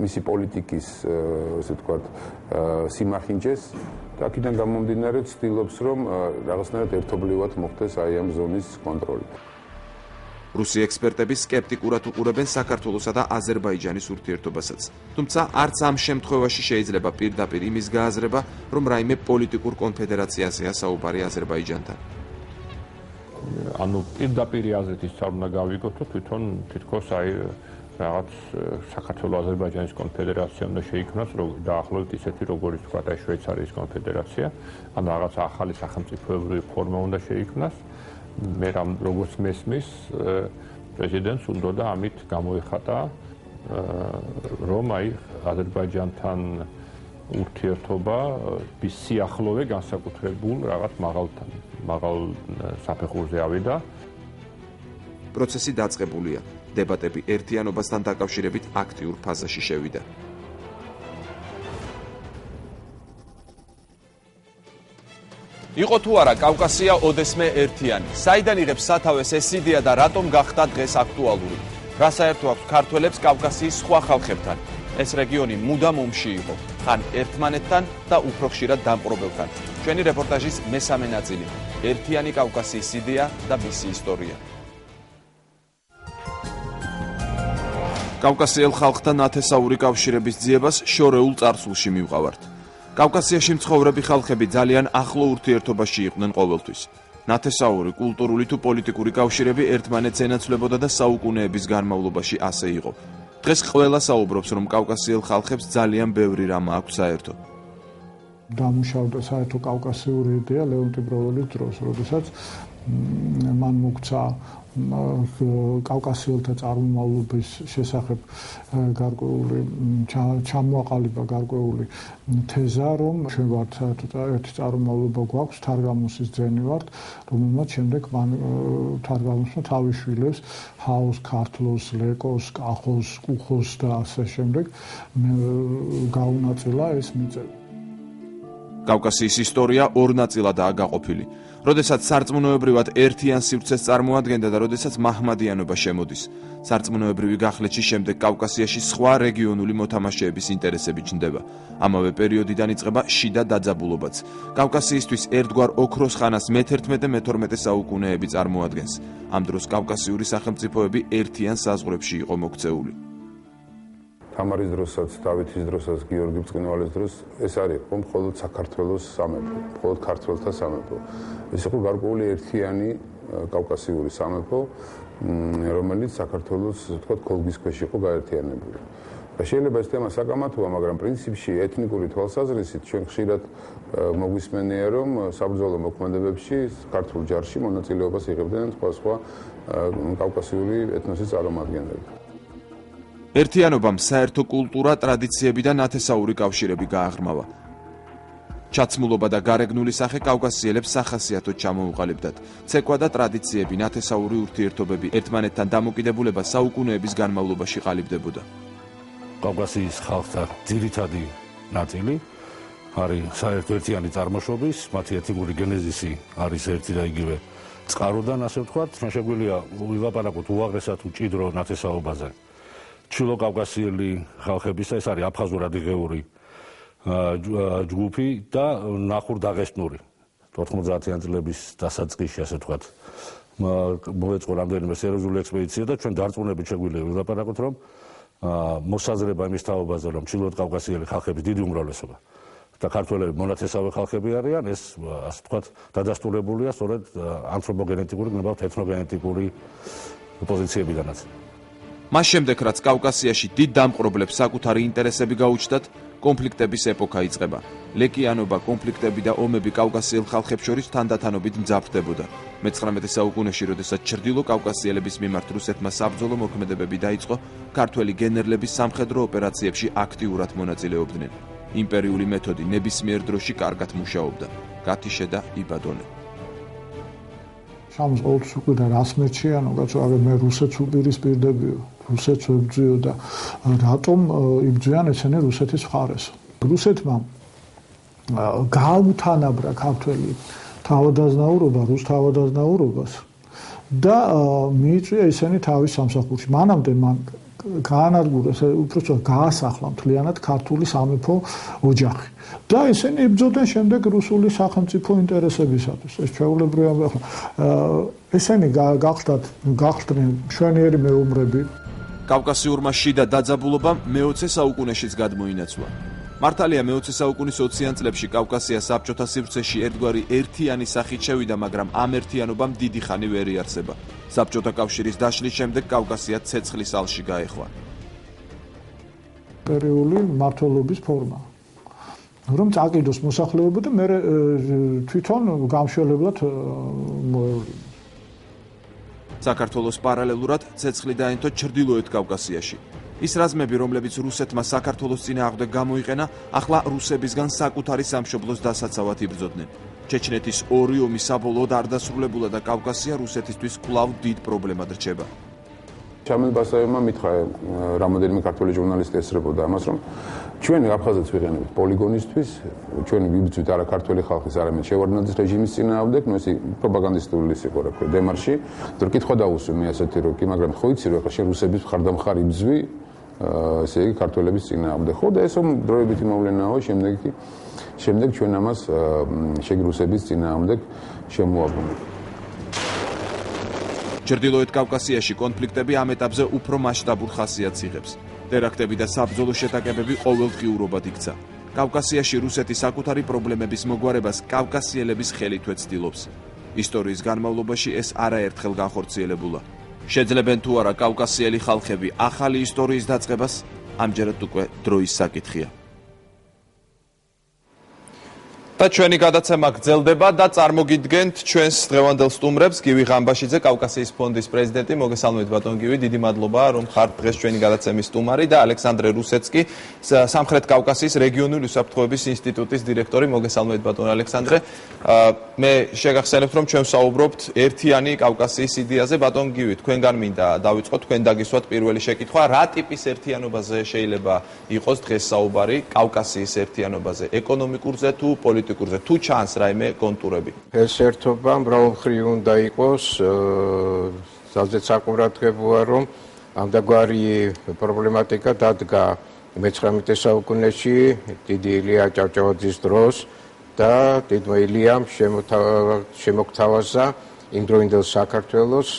S4: მისი პოლიტიკის, ესე ვთქვათ, სიმახინჯეს და აქედან გამომდინარე ცდილობს, რომ რაღაცნაირად ერთობლივად მოხდეს აი ამ ზონის კონტროლი.
S5: რუსი ექსპერტები სკეპტიკურად უყურებენ საქართველოსა და აზერბაიჯანის ურთიერთობასაც. თუმცა არც ამ შემთხვევაში შეიძლება პირდაპირ იმის გააზრება, რომ რაიმე პოლიტიკურ კონფედერაციაზეა საუბარი აზერბაიჯანთან.
S14: ანუ პირდაპირ აზრით ის არ უნდა გავიგოთ, თვითონ თითქოს აი რაღაც საქართველოს აზერბაიჯანის კონფედერაცია უნდა შეიქმნას, დაახლოებით ისეთი როგორც თქვა შვეიცარიის კონფედერაცია, ანუ რაღაც ახალი სახელმწიფოებრივი ფორმა უნდა შეიქმნას. მე როგორც მესმის პრეზიდენტს უნდა ამით გამოეხატა რომ აი აზერბაიჯანთან ურთიერთობა ის სიახლოვე განსაკუთრებულ რაღაც მაღალ საფეხურზე ავიდა.
S18: პროცესი დაწყებულია. დებატები ერთიანობასთან დაკავშირებით აქტიურ ფაზაში შევიდა.
S5: იყო თუ არა კავკასია ოდესმე ერთიანი. საიდან იღებს სათავეს ეს იდეა და რატომ გახდა დღეს აქტუალური? რა საერთო აქვს ქართველებს კავკასიის სხვა ხალხებთან? ეს რეგიონი მუდამ ომში იყო, ხან ერთმანეთთან და უფრო ხშირად დამპყრობებთან. ჩვენი რეპორტაჟის მესამე ნაწილი. ერთიანი კავკასიის იდეა და მისი ისტორია. კავკასიელ ხალხთან ათესაური კავშირების ძიებას შორეულ წარსულში მივყავართ. კავკასიაში მცხოვრები ხალხები ძალიან ახლო ურთიერთობაში იყვნენ ყოველთვის. ნათესაური კულტურული თუ პოლიტიკური კავშირები ერთმანეთს ენაცვლებოდა და საუკუნეების განმავლობაში ასე იყო. დღეს ყველა საუბრობს, რომ კავკასიელ ხალხებს ძალიან ბევრი რამ აქვს საერთო.
S19: დამუშავდა საერთო კავკასიური იდეა ლეონტი ბროველის დროს, როდესაც მან მოგცა კავკასიელთა წარმომავლობის შესახებ გარკვეული ჩამოაყალიბა გარკვეული თეზა, რომ ჩვენ ვართ ერთი წარმომავლობა გვაქვს, თარგამუსის ძენი ვართ, რომელმაც შემდეგ მან თარგამუსმა თავი შვილებს ჰაოს, ქართლოს, ლეკოს, კახოს, კუხოს და ასე შემდეგ გაუნაწილა ეს მიწები.
S5: კავკასიის ისტორია ორ ნაწილადაა გაყოფილი. როდესაც სარწმუნოებრივად ერთიან სივრცეს წარმოადგენდა და როდესაც მაჰმადიანობა შემოდის. სარწმუნოებრივი გახლეჩის შემდეგ კავკასიაში სხვა რეგიონული მოთამაშეების ინტერესები ჩნდება. ამავე პერიოდიდან იწყება შიდა დაძაბულობაც. კავკასიისთვის ერთგვარ ოქროს ხანას მე-11-მე-12 საუკუნეები წარმოადგენს. ამ დროს კავკასიური სახელმწიფოები ერთიან საზღვრებში იყო მოქცეული.
S4: თამარის დროსაც, დავითის დროსაც, გიორგი ბრწყინვალის დროს ეს არ იყო მხოლოდ საქართველოს სამეფო, მხოლოდ ქართველთა სამეფო. ეს იყო გარკვეული ერთიანი კავკასიური სამეფო, რომელიც საქართველოს, ასე ვთქვათ, ქოლგის ქვეშ იყო გაერთიანებული. და შეიძლება ეს თემა საკამათოა, მაგრამ პრინციპში ეთნიკური თვალსაზრისით ჩვენ ხშირად მოგვისმენია, რომ საბრძოლო მოქმედებებში ქართულ ჯარში მონაწილეობას იღებდნენ სხვა კავკასიური ეთნოსის წარმომადგენლები.
S5: ერთიანობამ საერთო კულტურა, ტრადიციები და ნათესაური კავშირები გააღრმავა. ჩაცმულობა და გარეგნული სახე კავკასიელებს სახასიათოდ ჩამოუყალიბდათ. ცეკვა და ტრადიციები, ნათესაური ურთიერთობები, ერთმანეთთან დამოკიდებულება საუკუნეების განმავლობაში ყალიბდებოდა.
S3: კავკასიის ხალხთა ძირითადი ნაწილი არის საერთო ერთიანი წარმოშობის, მათი ეთნიკური გენეზისი არის ერთი და იგივე წყაროდან, ასე ვთქვათ, შეგვიძლია ვილაპარაკოთ უაღრესად უჭიდრო ნათესაობაზე. ჩილო კავკასიელი ხალხებისა, ეს არის აფხაზურ-ადიღეური ჯგუფი და ნახურ-დაღესტნური. 90-იან წლების დასაწყისში, ასე ვთქვათ, მოეწყო რამდენიმე სერიოზული ექსპედიცია და ჩვენ დარწმუნებით შეგვიძლია ვილაპარაკოთ, რომ მოსაზრება იმის თაობაზე, რომ ჩილო-კავკასიელი ხალხების დიდი უმრავლესობა და ქართველები მონათესავე ხალხები არიან, ეს ასე ვთქვათ, დადასტურებულია სწორედ ანთროპოგენეტიკური, ნებავთ ეთნოგენეტიკური პოზიციებიდანაც.
S5: მას შემდეგ, რაც კავკასიაში დიდ დამპყრობლებს საკუთარი ინტერესები გაუჩნდათ, კონფლიქტების ეპოქა იწყება. ლეკიანობა, კონფლიქტები და ომები კავკასიელ ხალხებს შორის თანდათანობით მძაფრდებოდა. მე-19 საუკუნეში, როდესაც ჩრდილო კავკასიელების მიმართ რუსეთმა საბრძოლო მოქმედებები დაიწყო, ქართველი გენერლები სამხედრო ოპერაციებში აქტიურად მონაწილეობდნენ. იმპერიული მეთოდი ნებისმიერ დროში კარგად მუშაობდა. გათიშე და იბადონე.
S19: შამს ყოველთვის უყურდა რას მეჩიანო, კაცო, აგერ მე რუსეთს უპირისპირდებიო, რუსეთს ვებძიო და რატომ იბძვიან ესენი რუსეთის მხარეს. რუსეთმა გააუთანაბრა ქართველი თავადაზნაურობა, რუს თავადაზნაურობას და მიიწვია ისინი თავის სამსახურში. მანამდე მან გაანადგურეს, უბრალოდ გაასახლა მთლიანად ქართული სამეფო ოჯახი. და ისინი იბრძოდნენ შემდეგ რუსული სახელმწიფო ინტერესებისათვის. ეს ჩვეულებრივია. ესენი გახდნენ მშვენიერი მეომრები.
S5: კავკასიურმა შიდა დაძაბულობამ მე-20 საუკუნეშიც გადმოინაცვლა. მართალია მე-20 საუკუნის 20-იან წლებში კავკასია საბჭოთა სივრცეში ერთგვარი ერთიანი სახით შევიდა, მაგრამ ამ ერთიანობამ დიდი ხანი ვერ იარსება. საბჭოთა კავშირის დაშლის შემდეგ კავკასია ცეცხლის ალში გაეხვა.
S19: პერიული მმართველობის ფორმა. რომ წაკიდოს მოსახლეობა და მე თვითონ გამშველებლად მოევლინა.
S18: საქართველოს პარალელურად ცეცხლი დაენთო ჩრდილოეთ კავკასიაში. ის რაზმები, რომლებიც რუსეთმა საქართველოს წინააღმდეგ გამოიყენა, ახლა რუსებისგან საკუთარი სამშობლოს დასაცავად იბრძოდნენ. ჩეჩნეთის ორი ომი საბოლოოდ არ დასრულებულა და კავკასია რუსეთისთვის კვლავ დიდ პრობლემად რჩება.
S4: ჩამილ ბასაევმა მითხრა რამოდენიმე ქართველი ჟურნალისტი ესწრებოდა ამას, რომ ჩვენი აფხაზეთს ვიყენებთ პოლიგონისთვის, ჩვენი ვიბრძვით არა ქართველი ხალხის, არამედ შევარდნაძის რეჟიმის წინააღმდეგ, ნუ ეს პროპაგანდისტული ის იყო, რა ქვია, დემარში. თუ კითხვა დაუსვი მე ასეთი რომ კი, მაგრამ ხო იცი რომ ახლა შენ რუსების მხარდამხარ იბძვი, ესე იგი ქართველების წინააღმდეგ. ხო და ეს დროებითი მოვლენაო, შემდეგ ჩვენ ამას შეგრუსების წინააღმდეგ შემოაბრუნებთ.
S18: ჩრდილოეთ კავკასიაში კონფლიქტები ამ ეტაპზე უფრო მასშტაბურ ხასიათს იღებს. ტერაქტები და საბრძოლო შეტაკებები ყოველდღიურობად იქცა. კავკასიაში რუსეთი საკუთარი პრობლემების მოგვარებას კავკასიელების ხელითვე ცდილობს. ისტორიის განმავლობაში ეს არაერთხელ განხორციელებულა. შეძლებენ თუ არა კავკასიელი ხალხები ახალი ისტორიის დაწყებას, ამჯერად უკვე დროის საკითხია. და ჩვენი გადაცემა გრძელდება და წარმოგიდგენთ ჩვენს დღევანდელ სტუმრებს. გივი ღამბაშიძე, კავკასიის ფონდის პრეზიდენტი, მოგესალმებით ბატონ გივი, დიდი მადლობა რომ ხართ დღეს ჩვენი გადაცემის სტუმარი და ალექსანდრე რუსეცკი, სამხრეთ კავკასიის რეგიონული უსაფრთხოების ინსტიტუტის დირექტორი, მოგესალმებით ბატონ ალექსანდრე. მე შეგახსენებთ რომ ჩვენ ვსაუბრობთ ერთიანი კავკასიის იდეაზე. ბატონ გივი, თქვენგან მინდა დავიწყოთ, თქვენ დაგისვათ პირველი შეკითხვა, რა ტიპის ერთიანობაზე შეიძლება იყოს დღეს საუბარი კავკასიის ერთიანობაზე, ეკონომიკურზე თუ პოლიტიკურზე, თუ ჩანს რაიმე კონტურები?
S1: ეს ერთობა მრავალმხრივი უნდა იყოს, ძალზედ საკურათებულა რომ ამდაგვარი პრობლემატიკა დადგა მე-19 საუკუნეში დიდი ილია ჭავჭავაძის დროს და დიდმა ილიამ შემოგთავაზა იმდროინდელ საქართველოს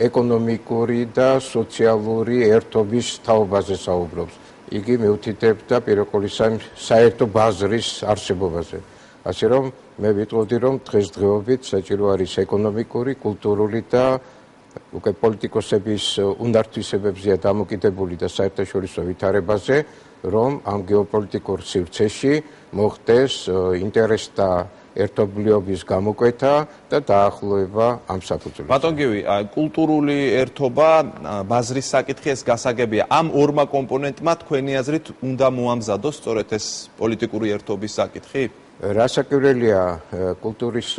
S1: ეკონომიკური და სოციალური ერთობის თაობაზე საუბრობს. იგი მიუთითებდა პირველ რიგში საერთო ბაზრის არსებობაზე. ასე რომ მე ვიტყოდი რომ დღესდღეობით საჭირო არის ეკონომიკური, კულტურული და უკვე პოლიტიკოსების უნდართვისებებზეა დამოკიდებული და საერთაშორისო ვითარებაზე, რომ ამ გეოპოლიტიკურ სივრცეში მოხდეს ინტერესთა ერთობლიობის გამოკვეთა და დაახლოება ამ საფუძველზე.
S5: ბატონ გივი, კულტურული ერთობა, ბაზრის საკითხი ეს გასაგებია. ამ ორმა კომპონენტმა თქვენი აზრით უნდა მოამზადოს სწორედ ეს პოლიტიკური ერთობის საკითხი?
S1: რასაკვირველია, კულტურის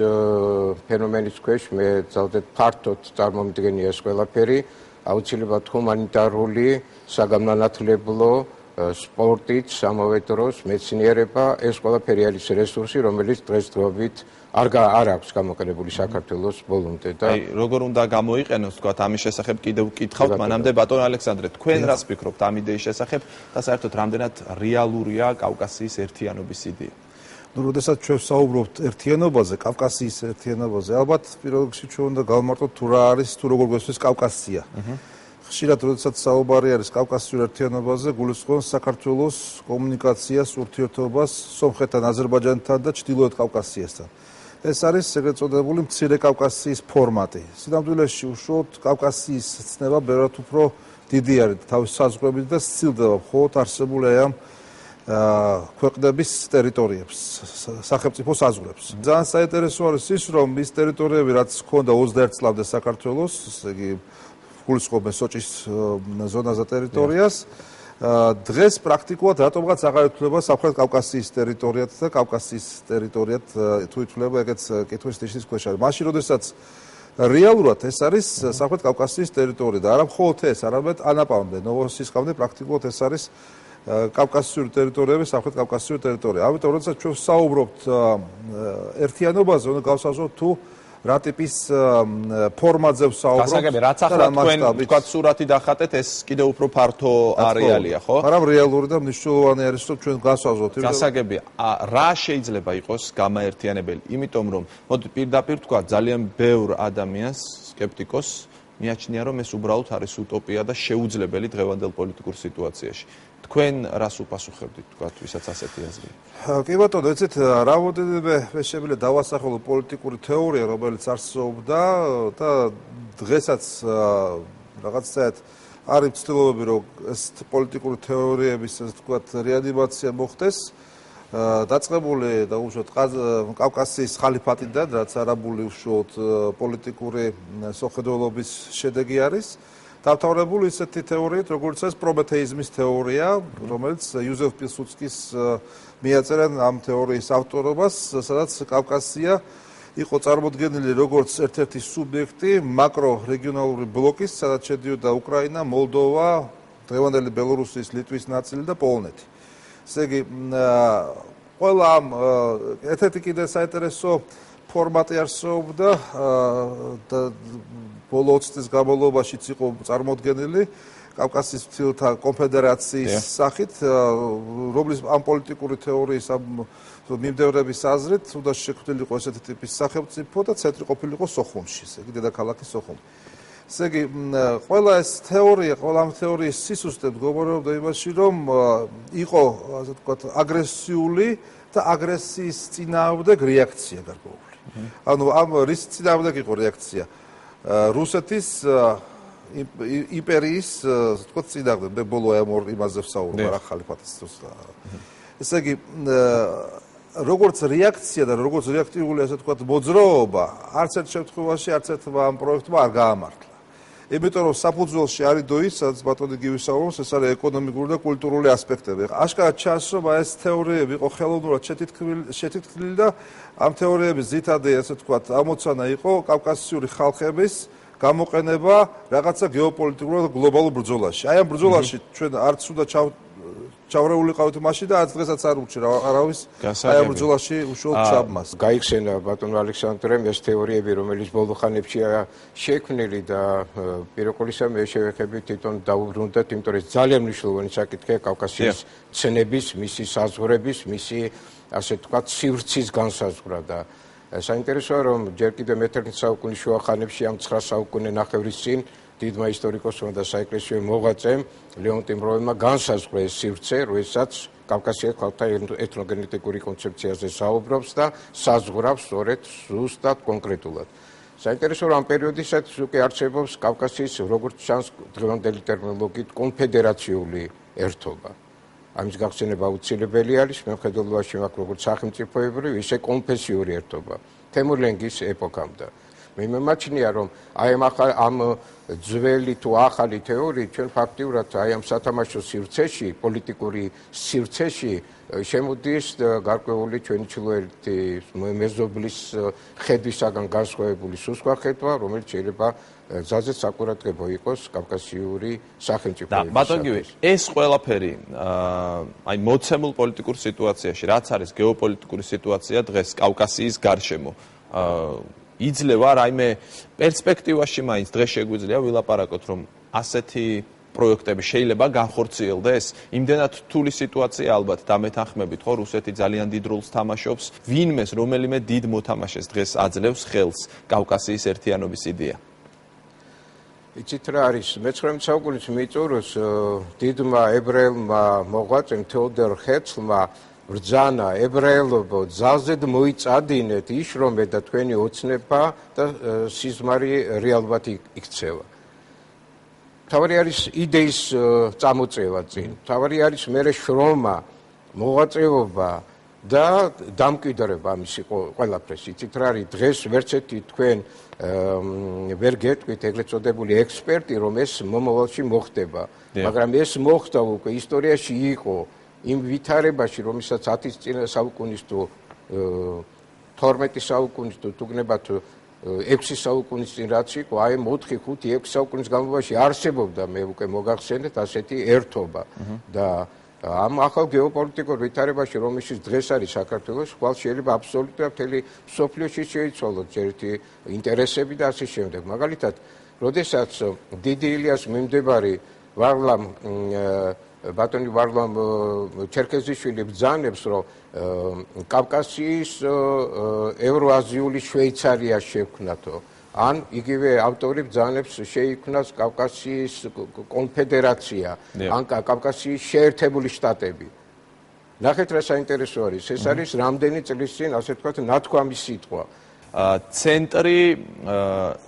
S1: ფენომენის ქვეშ მე ძალზედ ფართოდ წარმომიდგენია ეს ყველაფერი, აუცილებლად ჰუმანიტარული, საგანმანათლებლო, სპორტით, ამავე დროს მეცნიერება, ეს ყველაფერი არის რესურსი, რომელიც დღესდღეობით არ აქვს გამოყენებული საქართველოს ბოლომდე და
S5: როგორ უნდა გამოიყენოს, თქვათ, ამის შესახებ კიდევ ვკითხავთ, მანამდე ბატონ ალექსანდრე, თქვენ რას ფიქრობთ ამ იდეის შესახებ და საერთოდ რამდენად რეალურია კავკასიის ერთიანობის იდეა?
S2: როდესაც ჩვენ ვსაუბრობთ ერთიანობაზე, კავკასიის ერთიანობაზე, ალბათ პირველ რიგში ჩვენ უნდა გავმარტოთ თუ რა არის, თუ როგორ გვესმის კავკასია. ხშირად როდესაც საუბარი არის კავკასიურ ერთიანობაზე, გულისხმობს საქართველოს კომუნიკაციას, ურთიერთობას სომხეთთან, აზერბაიჯანთან და ჩრდილოეთ კავკასიასთან. ეს არის ეგრეთ წოდებული მცირე კავკასიის ფორმატი. სინამდვილეში უშუალოდ კავკასიის ცნება ბევრად უფრო დიდი არის თავის საზღვრებით და სცილდება მხოლოდ არსებული ამ ქვეყნების ტერიტორიებს, სახელმწიფო საზღვრებს. ძალიან საინტერესო არის ის, რომ ის ტერიტორიები, რაც ჰქონდა 21 წლამდე საქართველოს, ესე იგი გულისხმობენ სოჭის ზონაზე ტერიტორიას, დღეს პრაქტიკულად რატომღაც აღარ ითვლება სამხრეთ კავკასიის ტერიტორიად და კავკასიის ტერიტორიად თუ ითვლება ეგეც კითხვის ნიშნის ქვეშ არის. მაშინ, როდესაც რეალურად ეს არის სამხრეთ კავკასიის ტერიტორია და არა მხოლოდ ეს, არამედ ანაპავნე, ნოვოსისხლამდე პრაქტიკულად ეს არის კავკასიური ტერიტორიები, სამხრეთ კავკასიური ტერიტორია. ამიტომ, როდესაც ჩვენ ვსაუბრობთ ერთიანობაზე, უნდა გავსაზრდოთ თუ რა ტიპის ფორმატზე ვსაუბრობთ.
S5: გასაგები, რაც ახლა თქვენ თქვათ სურათი დახატეთ, ეს კიდევ უფრო ფართო არეალია, ხო?
S2: მაგრამ რეალური და მნიშვნელოვანი არის, რომ ჩვენ გავსაზრდოთ.
S5: გასაგები, რა შეიძლება იყოს გამაერთიანებელი? იმიტომ რომ, მოდი პირდაპირ თქვა, ძალიან ბევრ ადამიანს, სკეპტიკოს მიაჩნია, რომ ეს უბრალოდ არის უტოპია და შეუძლებელი დღევანდელ პოლიტიკურ სიტუაციაში. თქვენ რას უპასუხებდით, თქვათ, ვისაც ასეთი აზრია?
S2: კი ბატონო, ეცეთ რამოდენიმე შეგვიძლია დავასახელო პოლიტიკური თეორია, რომელიც არსებობდა და დღესაც რაღაცაად არის ცდილობები, რომ ეს პოლიტიკური თეორიების, ასე ვთქვათ, რეანიმაცია მოხდეს. დაწყებული და უშუალოდ კავკასიის ხალიფატიდან, რაც არაბული უშუალოდ პოლიტიკური სოხედოლობის შედეგი არის. დამთავრებული ისეთი თეორიით, როგორც ეს პრომეთეიზმის თეორია, რომელიც იუზეფ პილსუდსკის მიაწერა ამ თეორიის ავტორობას, სადაც კავკასია იყო წარმოდგენილი როგორც ერთ-ერთი სუბიექტი მაკრორეგიონალური ბლოკის, სადაც შედიოდა უკრაინა, მოლდოვა, დღევანდელი ბელორუსიის, ლიტვის ნაწილი და პოლონეთი. ესე იგი, ყველა ამ ერთ-ერთი კიდე საინტერესო ფორმატი არსებობდა და ბოლო 20 წლის განმავლობაშიც იყო წარმოდგენილი კავკასიის მთიელთა კონფედერაციის სახით, რომლის ამ პოლიტიკური თეორიის მიმდევრების აზრით უნდა შექმნილიყო ესეთი ტიპის სახელმწიფო და ცენტრი ყოფილიყო სოხუმში, ესე იგი დედაქალაქი სოხუმი. ესე იგი, ყველა ეს თეორია, ყველა ამ თეორიის სისუსტე მდგომარეობდა იმაში, რომ იყო, ასე ვთქვათ, აგრესიული და აგრესიის წინააღმდეგ რეაქცია გარკვეული. ანუ ამ რის წინააღმდეგ იყო რეაქცია? რუსეთის იმპერიის, ასე ვთქვათ, წინააღმდეგ. მე ბოლო იმაზე ვსაუბრობ, რა ხალიფატის დროს. ესე იგი, როგორც რეაქცია და როგორც რეაქტიული, ასე ვთქვათ, მოძრაობა, არც ერთ შემთხვევაში, არც ერთმა ამ პროექტმა არ გაამართლა. იმიტომ რომ საფუძველში არიდო ის, სადაც ბატონი გივი საუბრობს, ეს არის ეკონომიკური და კულტურული ასპექტები. აშკარად ჩანს, რომ ეს თეორიები იყო ხელოვნურად შეთითქმული და ამ თეორიების ძირითადი, ასე ვთქვათ, ამოცანა იყო კავკასიური ხალხების გამოყენება რაღაცა გეოპოლიტიკურ და გლობალურ ბრძოლაში. აი ამ ბრძოლაში ჩვენ არც უნდა ჩავრეულიყავით მაშინ და არც დღესაც არ უჩერა არავის აი ამ ბრძოლაში უშუალოდ ჩაბმას.
S1: გაიხსენა ბატონ ალექსანდრემ ეს თეორიები, რომელიც ბოლო ხანებშია შექმნილი და პიროკოლისა მე შევეხები თვითონ დაუბრუნდათ, იმიტომ რომ ძალიან მნიშვნელოვანი საკითხია კავკასიის ცნების, მისი საზღვრების, მისი ასე ვთქვათ, სივრცის განსაზღვრა და საინტერესოა რომ ჯერ კიდევ მე-11 საუკუნის შუა ხანებში ამ 9 საუკუნე ნახევრის წინ დიდმა ისტორიკოსმა და საეკლესიო მოღვაწემ ლეონტი მროველმა განსაზღვრა ეს სივრცე, როდესაც კავკასიის ხალხთა ეთნოგენეტიკური კონცეფციაზე საუბრობს და საზღვრავს სწორედ ზუსტად კონკრეტულად. საინტერესოა რომ ამ პერიოდისათვის უკვე არსებობს კავკასიის როგორც ჩანს დღევანდელი ტერმინოლოგიით კონფედერაციული ერთობა. ამის გახსენება აუცილებელი არის მიუხედავად იმისა, როგორც სახელმწიფოებრივი, ისე კონფესიური ერთობა. თემურლენგის ეპოქამდე. მე მიმაჩნია რომ აი ამ ძველი თუ ახალი თეორიით ჩვენ ფაქტიურად აი ამ სათამაშო სივრცეში, პოლიტიკური სივრცეში შემოდის გარკვეული ჩვენი ჩრდილოეთი მეზობლის ხედვისაგან განსხვავებული სუსხვა ხედვა, რომელიც შეიძლება ძალზედ საკურატებო იყოს კავკასიური სახელმწიფოების.
S18: ბატონ გივი, ეს ყველაფერი აი მოცემულ პოლიტიკურ სიტუაციაში, რაც არის გეოპოლიტიკური სიტუაცია დღეს კავკასიის გარშემო, იძლევა რაიმე პერსპექტივაში მაინც დღეს შეგვიძლია ვილაპარაკოთ, რომ ასეთი პროექტები შეიძლება განხორციელდეს? იმდენად რთული სიტუაცია ალბათ დამეთანხმებით, ხო, რუსეთი ძალიან დიდ როლს თამაშობს, ვინმეს რომელიმე დიდ მოთამაშეს დღეს აძლევს ხელს კავკასიის ერთიანობის იდეა.
S1: იცით რა არის, მე-19 საუკუნის მიწურულს დიდმა ებრაელმა მოღვაწემ თეოდორ ჰერცლმა ბრძანა ებრაელობო ძალზედ მოიწადინეთ, იშრომეთ და თქვენი ოცნება და სიზმარი რეალურად იქცევა. თავი არის იდეის წამოწევა წინ, თავი არის მერე შრომა, მოღვაწეობა და დამკვიდრება ამისი ყველაფრის. იცით რა არის, დღეს ვერც ერთი თქვენ ვერ გეტყვით ეგრეთ წოდებული ექსპერტი, რომ ეს მომავალში მოხდება, მაგრამ ეს მოხდა უკვე ისტორიაში იყო იმ ვითარებაში, რომელსაც 10 საუკუნის თუ 12 საუკუნის თუ თუგნებათ 6 საუკუნის წინ რაც იყო, აი 4, 5, 6 საუკუნის განმავლობაში არსებობდა, მე უკვე მოგახსენეთ ასეთი ერთობა და ამ ახალ გეოპოლიტიკურ ვითარებაში, რომელშიც დღეს არის საქართველოს, ხვალ შეიძლება აბსოლუტურად მთელი მსოფლიოში შეიცვალოს ერთი ინტერესები და ასე შემდეგ. მაგალითად, როდესაც დიდი ილიას მიმდებარი ვარლამ ბატონი ვარლამ ჩერქეზიშვილი ბრძანებს, რომ კავკასიის ევროაზიული შვეიცარია შექმნათო. ან იგივე ავტორი ბრძანებს შეიქმნას კავკასიის კონფედერაცია, ან კავკასიის შეერთებული შტატები. ნახეთ რა საინტერესო არის, ეს არის რამდენი წლის წინ, ასე ვთქვათ, ნათქვამი სიტყვა.
S18: ცენტრი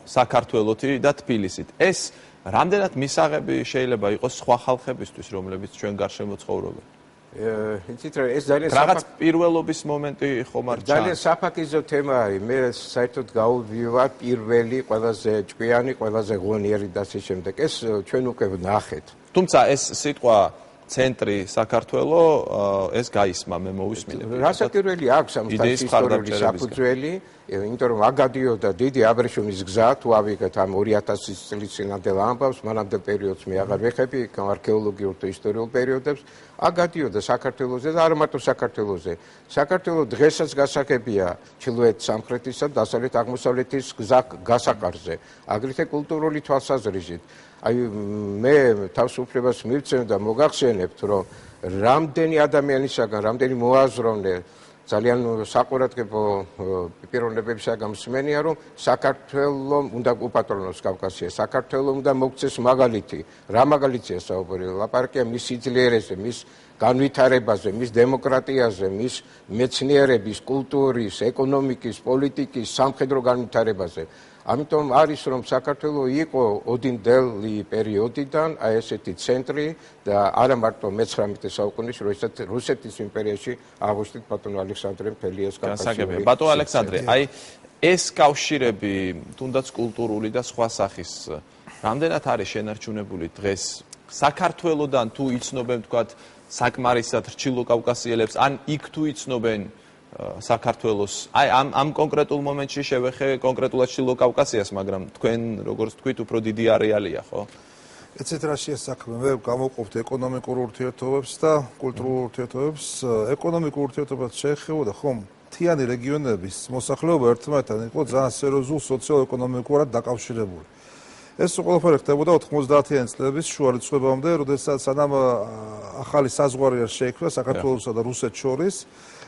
S18: საქართველოთი და თბილისით. ეს რამდენად მისაღები შეიძლება იყოს სხვა ხალხებისთვის, რომლებიც ჩვენ გარშემო ცხოვრობენ?
S1: იცით რა ეს ძალიან
S18: რაღაც პირველობის მომენტი ხომ არ ჩანს?
S1: ძალიან საფაქიზო თემა არის. მე საერთოდ გავვივარ პირველი, ყველაზე ჭკვიანი, ყველაზე ღონიერი და ასე შემდეგ. ეს ჩვენ უკვე ვნახეთ.
S18: თუმცა ეს სიტყვა ცენტრი საქართველო ეს გაისმა მე მოვისმინე.
S1: რასაკვირველი აქვს ამ ისტორიული საფუძველი, იმიტომ რომ აგადიოდა დიდი აბრეშუმის გზა, თუ ავიღეთ ამ 2000 წლის წინანდელ ამბავს, მანამდე პერიოდს მე აღარ ვეხები, არქეოლოგიურ და ისტორიულ პერიოდებს, აგადიოდა საქართველოზე და არა მარტო საქართველოზე. საქართველო დღესაც გასაგებია ჩრდილოეთ სამხრეთისა და დასავლეთ აღმოსავლეთის გასაყარზე, აგრეთვე კულტურული თვალსაზრისით. აი მე თავისუფლებას მივცემ და მოგახსენებთ, რომ რამდენი ადამიანისაგან, რამდენი მოაზროვნე ძალიან საყურადღებო პიროვნებებისაგან მსმენია, რომ საქართველოს უნდა უპატრონოს კავკასია, საქართველოს უნდა მოგცეს მაგალითი. რა მაგალითია საუბარი? ლაპარაკია მის სიძლიერეზე, მის განვითარებაზე, მის დემოკრატიაზე, მის მეცნიერების, კულტურის, ეკონომიკის, პოლიტიკის, სამხედრო განვითარებაზე. ამიტომ არის რომ საქართველო იყო ოდინდელი პერიოდიდან აი ესეთი ცენტრი და არა მარტო მე-19 საუკუნის რუსეთის იმპერიაში აღვნიშნეთ ბატონო ალექსანდრე მფელიას
S18: კავკასიური. ბატონო ალექსანდრე, აი ეს კავშირები, თუნდაც კულტურული და სხვა სახის, რამდენად არის შენარჩუნებული დღეს საქართველოდან თუ იცნობენ თქვათ საკმარისად რჩილო კავკასიელებს, ან იქ თუ იცნობენ საქართველოს აი ამ კონკრეტულ მომენტში შევეხე კონკრეტულად ჩრდილო კავკასიას, მაგრამ თქვენ როგორც თქვით უფრო დიდი არეალია, ხო?
S2: ეცეთ რაშია საქმე, მე გამოვყოფთ ეკონომიკურ ურთიერთობებს და კულტურულ ურთიერთობებს. ეკონომიკურ ურთიერთობებს შეეხებოდა ხომ მთიანი რეგიონების მოსახლეობა ერთმანეთთან იყო ძალიან სერიოზულ სოციო-ეკონომიკურად დაკავშირებული. ეს ყველაფერი ხდებოდა 90-იანი წლების შუა რიცხვებამდე, როდესაც სანამ ახალი საზღვარი არ შეიქმნა საქართველოსა და რუსეთს შორის,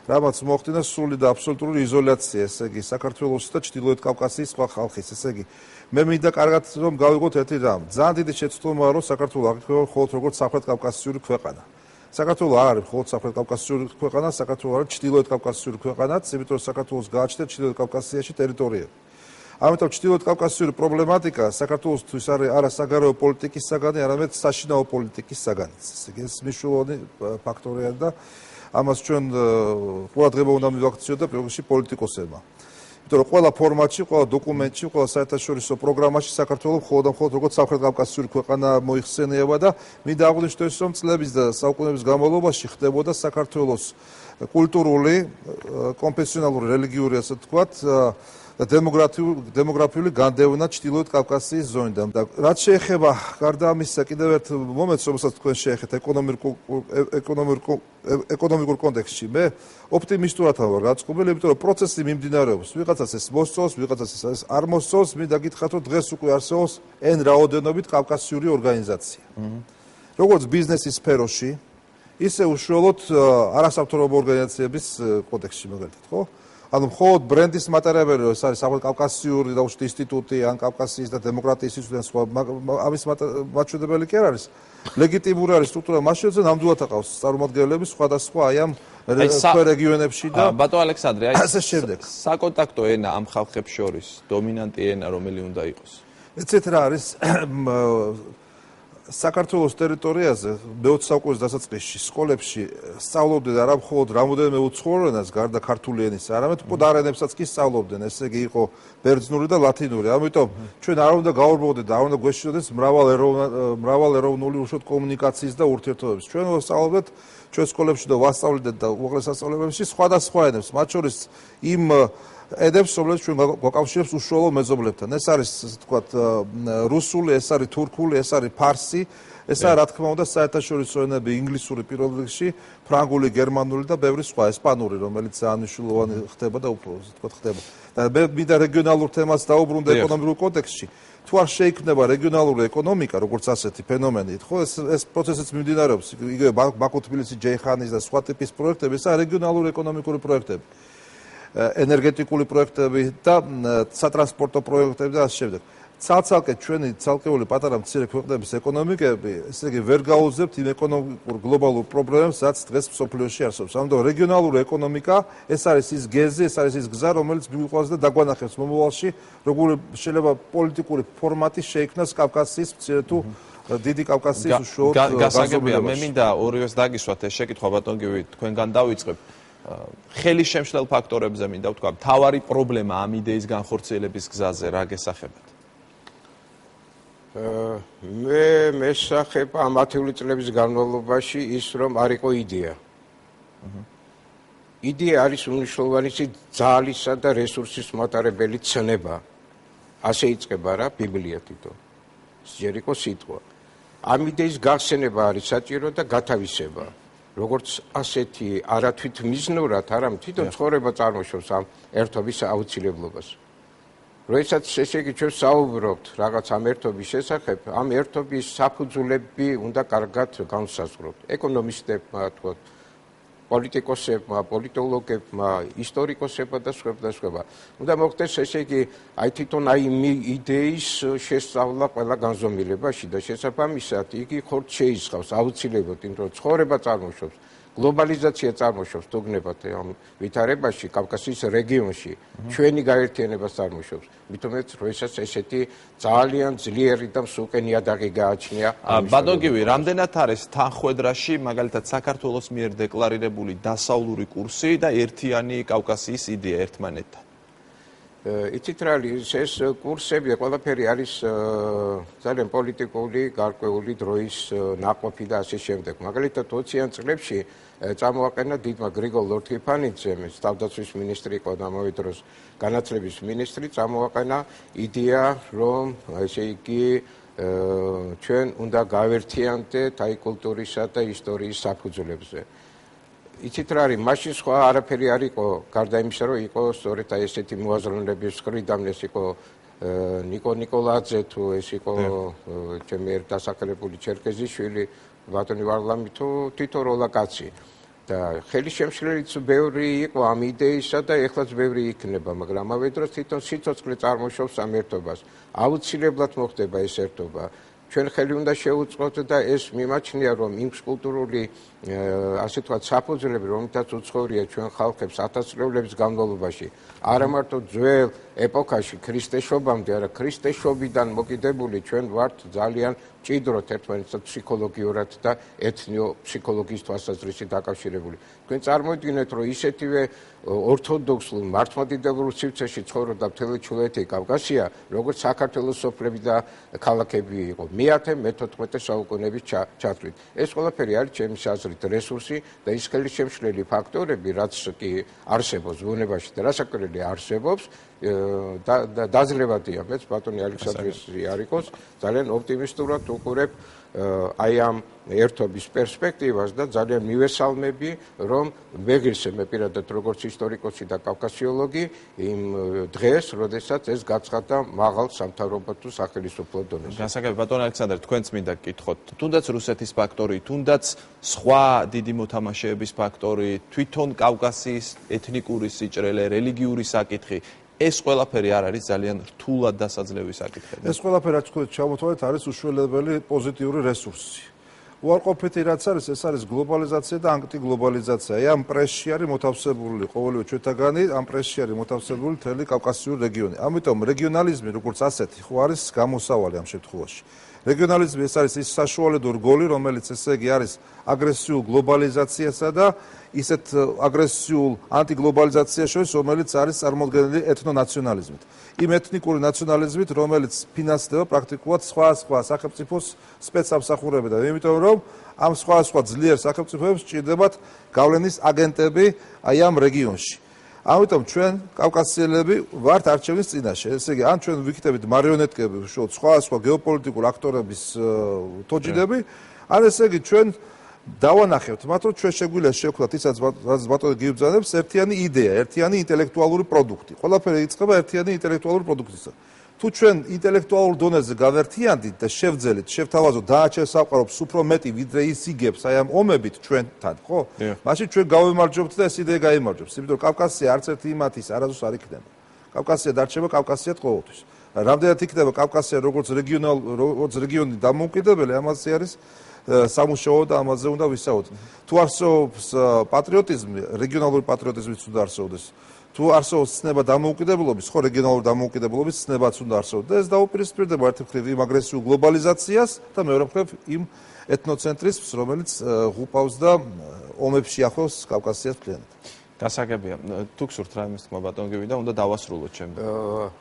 S2: რამაც მოხდინა სრული და აბსოლუტური იზოლაცია, ესე იგი, საქართველოს და ჩრდილოეთ კავკასიის სხვა ხალხის, ესე იგი, მე მინდა კარგად რომ გავიგოთ ერთი რამ. ძალიან დიდი შეცდომაა, რომ საქართველო აღიქვევა მხოლოდ როგორც სამხრეთ-კავკასიური ქვეყანა. საქართველო არ არის მხოლოდ სამხრეთ-კავკასიური ქვეყანა, საქართველო არის ჩრდილოეთ კავკასიური ქვეყანაც, იმიტომ რომ საქართველოს გააჩნია ჩრდილოეთ კავკასიაში ტერიტორიები. ამიტომ ჩრდილოეთ კავკასიური პრობლემატიკა საქართველოსთვის არის არა საგარეო პოლიტიკის საგანი, არამედ საშინაო პოლიტიკის საგანიც. ესე იგი, ეს მნიშვნელოვანი ფაქტორია და ამას ჩვენ ყურადღება უნდა მივაქციოთ და პროგრესში პოლიტიკოსებმა. იმიტომ რომ ყველა ფორმატში, ყველა დოკუმენტში, ყველა საერთაშორისო პროგრამაში საქართველო მხოლოდ როგორც სამხრეთ-კავკასიური ქვეყანა მოიხსენიება და მინდა აღვნიშნო ის, რომ წლების და საუკუნეების განმავლობაში ხდებოდა საქართველოს კულტურული, კონფესიონალური, რელიგიური, ასე ვთქვათ, და დემოგრაფიული განდევნა ჩრდილოეთ კავკასიის ზონიდან. და რაც შეეხება გარდა ამისა კიდევ ერთ მომენტს, რომელსაც თქვენ შეეხეთ ეკონომიკურ კონტექსტში, მე ოპტიმისტურად ვარ გაწყობილი, იმიტომ რომ პროცესი მიმდინარეობს. ვიღაცას ეს მოსწონს, ვიღაცას ეს არ მოსწონს, მინდა გითხრათ, რომ დღეს უკვე არსებობს N რაოდენობით კავკასიური ორგანიზაცია. როგორც ბიზნესის სფეროში, ისე უშუალოდ არასამთავრობო ორგანიზაციების კონტექსტში, მაგალითად, ხო? ანუ მხოლოდ ბრენდის მატარებელი, ეს არის კავკასიური დაუშვით ინსტიტუტი, ან კავკასიის და დემოკრატიის ინსტიტუტი და სხვა, ამის მაჩვენებელი კი არ არის. ლეგიტიმური არის სტრუქტურა მაშინ, რომ ნამდვილად აყავს წარმომადგენლები სხვადასხვა აი ამ რეგიონებში და
S18: ბატონო ალექსანდრე, აი
S2: ასე შემდეგ.
S18: საკონტაქტო ენა ამ ხალხებს შორის, დომინანტი ენა რომელი უნდა იყოს?
S2: ეცეთ რა არის საქართველოს ტერიტორიაზე მე-20 საუკუნის დასაწყისში სკოლებში სწავლობდნენ არა მხოლოდ რამოდენიმე უცხოურ ენას გარდა ქართული ენისა, არამედ მკვდარ ენებსაც კი სწავლობდნენ, ესე იგი იყო ბერძნული და ლათინური. ამიტომ ჩვენ არ უნდა გავურბოდეთ და არ უნდა გვეშინოდეს მრავალეროვნული უშუალოდ კომუნიკაციის და ურთიერთობების. ჩვენ ვსწავლობდით ჩვენ სკოლებში და ვასწავლეთ და უაღრეს სასწავლებელში სხვადასხვა ენებს, მათ შორის იმ ენებს, რომლებიც ჩვენ გვაკავშირებს უშუალო მეზობლებთან. ეს არის, ასე ვთქვათ, რუსული, ეს არის თურქული, ეს არის ფარსი, ეს არის, რა თქმა უნდა, საერთაშორისო ენები, ინგლისური პირველ რიგში, ფრანგული, გერმანული და ბევრი სხვა, ესპანური, რომელიც ძალიან მნიშვნელოვანი ხდება და უფრო, ასე ვთქვათ, ხდება. და მე მინდა რეგიონალურ თემას დაუბრუნდე ეკონომიკურ კონტექსტში. თუ არ შეიქმნება რეგიონალური ეკონომიკა, როგორც ასეთი ფენომენი, ხო, ეს პროცესიც მიმდინარეობს, იგივე ბაქო-თბილისი, ჯეიხანის და სხვა ტიპის პროექტები, ეს არის რეგიონალური ეკონომიკური პროექტები. ენერგეტიკული პროექტები და სატრანსპორტო პროექტები და ასე შემდეგ. ცალ-ცალკე ჩვენი ცალკეული პატარა მცირე ქვეყნების ეკონომიკები, ესე იგი, ვერ გაუძლებთ იმ ეკონომიკურ გლობალურ პრობლემებს, რაც დღეს მსოფლიოში არსებობს. ამიტომ რეგიონალური ეკონომიკა, ეს არის ის გეზი, ეს არის ის გზა, რომელიც მიყვანს და დაგვანახებს მომავალში, როგორი შეიძლება პოლიტიკური ფორმატი შეიქმნას კავკასიის მცირე თუ დიდი კავკასიის უშუალოდ
S18: გასაგებია, მე მინდა ორივეს დაგისვათ ეს შეკითხვა ბატონგივი თქვენგან დავიწყებ. ხელის შემშლელ ფაქტორებზე მინდა ვთქვა, მთავარი პრობლემა ამ იდეის განხორციელების გზაზე რა გესახებათ?
S1: მე მესახებ ამ 10 წლების განმავლობაში ის რომ არ იყო იდეა. იდეა არის უნიშნულოვანესი ძალისა და რესურსის მატარებელი ცნება. ასე იწყება რა ბიბლია თვითონ. ჯერ იყო სიტყვა. ამ იდეის გახსენება არის საჭირო და გათავისება. როგორც ასეთი არათვით მიზნურად, არამედ თვითონ ცხოვრება წარმოშობს ამ ერთობის აუცილებლობას. როდესაც ესე იგი ჩვენ საუბრობთ რაღაც ამ ერთობის შესახებ, ამ ერთობის საფუძვლები უნდა კარგად განსაზღვროთ. ეკონომისტებმა, თქო, პოლიტიკოსებმა, პოლიტოლოგებმა, ისტორიკოსებმა და სხვა. უნდა მოხდეს ესე იგი, აი თვითონ აი იდეის შესწავლა ყველა განზომილებაში და შესაბამისად იგი ხორც შეისხავს აუცილებლად, იმიტომ რომ ცხოვრება წარმოშობს, გლობალიზაცია წარმოშობს თუგნებად ამ ვითარებაში, კავკასიის რეგიონში, ჩვენი გაერთიანებას წარმოშობს. მithumet როდესაც ესეთი ძალიან ძლიერი და მსუყე ნიადაგი გააჩნია.
S18: ბატონგივი, რამდენად არის თანხwebdriverში, მაგალითად საქართველოს მიერ დეკლარირებული დასავლური კურსი და ერთიანი კავკასიის იდეა ერთმანეთთან?
S1: იცით რა არის ეს კურსები ყველაფერი არის ძალიან პოლიტიკური, გარკვეული დროის ნაყოფი და ასე შემდეგ. მაგალითად 20-იან წლებში წამოაყენა დიდმა გრიგოლ ლორთქიფანიძემ, თავდაცვის მინისტრი იყო და ამავე დროს განათლების მინისტრი, წამოაყენა იდეა, რომ ესე იგი ჩვენ უნდა გავერთიანდეთ აი კულტურისა და ისტორიის საფუძვლებზე. იცით რა არის, მაშინ სხვა არაფერი არ იყო, გარდა იმისა, რომ იყო სწორედ აი ესეთი მოაზროვნების მხრიდან, ეს იყო ნიკო ნიკოლაძე თუ ეს იყო ჩემი დასახელებული ჩერკეზიშვილი, ბატონი ვარლამი თუ თითო როლა კაცი. და ხელის შემშლელიც ბევრი იყო ამ იდეისა და ეხლაც ბევრი იქნება, მაგრამ ამავე დროს თვითონ სიცოცხლე წარმოშობს ამ ერთობას. აუცილებლად მოხდება ეს ერთობა. ჩვენ ხელი უნდა შევუწყოთ და ეს მიმაჩნია, რომ იმ კულტურული ასე ვთქვათ საფუძვლები, რომელთაც უცხოვრია ჩვენ ხალხებს ათასწლეულების განმავლობაში, არა მარტო ძველ ეპოქაში ქრისტეშობამდე, არა ქრისტეშობიდან მოკიდებული ჩვენ ვართ ძალიან ჭიდროთ ერთმანეთთან ფსიქოლოგიურად და ეთნიოფსიქოლოგიის თვალსაზრისით დაკავშირებული. თქვენ წარმოიდგინეთ, რომ ისეთივე ორთოდოქსულ მართლმადიდებელ სივრცეში ცხოვრობდა მთელი ჩრდილოეთი კავკასია, როგორც საქართველოს სოფლები და ქალაქები იყო მე-10-მე-14 საუკუნეების ჩათვლით. ეს ყველაფერი არის ჩემი აზრით რესურსი და ის ხელის შემშლელი ფაქტორები, რაც კი არსებობს ბუნებაში და რასაკვირველი არსებობს, დაძლევადია მეც ბატონი ალექსანდრეს არიკოს ძალიან ოპტიმისტურად უყურებ აი ამ ერთობის პერსპექტივას და ძალიან მივესალმები, რომ ვეღირსე მე პირადად როგორც ისტორიკოსი და კავკასიოლოგი იმ დღეს, როდესაც ეს გაცხადდა მაღალ სამთავრობო თუ სახელმწიფო დონეზე.
S18: გასაგებია ბატონ ალექსანდრე, თქვენც მინდა გკითხოთ, თუნდაც რუსეთის ფაქტორი, თუნდაც სხვა დიდი მოთამაშეების ფაქტორი, თვითონ კავკასიის ეთნიკური სიჭრელე, რელიგიური საკითხი ეს ყველაფერი არ არის ძალიან რთულად დასაძლევი საკითხები.
S2: ეს ყველაფერი რაც თქვენ ჩამოთვალეთ არის უშველებელი პოზიტიური რესურსი. უარყოფითი რაც არის, ეს არის გლობალიზაცია და ანტიგლობალიზაცია. აი ამ პრესში არის მოთავსებული ყოველივე ჩვენთაგანი, ამ პრესში არის მოთავსებული მთელი კავკასიური რეგიონი. ამიტომ რეგიონალიზმი როგორც ასეთი ხო არის გამოსავალი ამ შემთხვევაში. რეგიონალიზმი ეს არის ის საშუალედო რგოლი, რომელიც ესე იგი არის აგრესიულ გლობალიზაციასა და ისეთ აგრესიულ ანტიგლობალიზაციას შორის, რომელიც არის წარმოდგენილი ეთნონაციონალიზმით. იმ ეთნიკური ნაციონალიზმით, რომელიც ფინანსდება პრაქტიკულად სხვა სახელმწიფოს სპეცსამსახურებიდან. იმიტომ რომ ამ სხვა ძლიერ სახელმწიფოებს სჭირდებათ გავლენის აგენტები აი ამ რეგიონში. ამიტომ ჩვენ კავკასიელები ვართ არჩევნის წინაშე. ესე იგი, ან ჩვენ ვიქნებით მარიონეტკები, უშუალოდ სხვა გეოპოლიტიკურ აქტორების თოჯინები, ან ესე იგი ჩვენ დავანახებთ მათ, რომ ჩვენ შეგვიძლია შევქმნათ ისაც რაც ბატონი გიბრძანებს, ერთიანი იდეა, ერთიანი ინტელექტუალური პროდუქტი. ყველაფერი იწყება ერთიანი ინტელექტუალური პროდუქტისგან. თუ ჩვენ ინტელექტუალურ დონეზე გავერთიანდით და შევძელით, შევთავაზოთ დააჩენს საყვარობს უფრო მეტი, ვიდრე ის იგებს აი ამ ომებით ჩვენთან, ხო? მაშინ ჩვენ გავემარჯვებთ და ეს იდეა გაიმარჯვებს. იმიტომ რომ კავკასია არც ერთი იმათის არასდროს არ იქნება. კავკასია დარჩება კავკასიად ყოველთვის. რამდენად იქნება კავკასია როგორც რეგიონი დამოუკიდებელი, ამაზე არის სამუშაო და ამაზე უნდა ვისაუბროთ. თუ არსებობს პატრიოტიზმი, რეგიონალური პატრიოტიზმიც უნდა არსებობდეს. თუ არსებობს ცნება დამოუკიდებლობის, ხო რეგიონალური დამოუკიდებლობის ცნებაც უნდა არსებობდეს და ეს დაუპირისპირდება ერთი მხრივ იმ აგრესიულ გლობალიზაციას და მეორე მხრივ იმ ეთნოცენტრიზმს, რომელიც ღუპავს და ომებს შეახავს კავკასიას მთლიანად.
S18: გასაგებია. თუ გსურთ რაიმე თქმა ბატონგივი და უნდა დავასრულოთ ჩემი.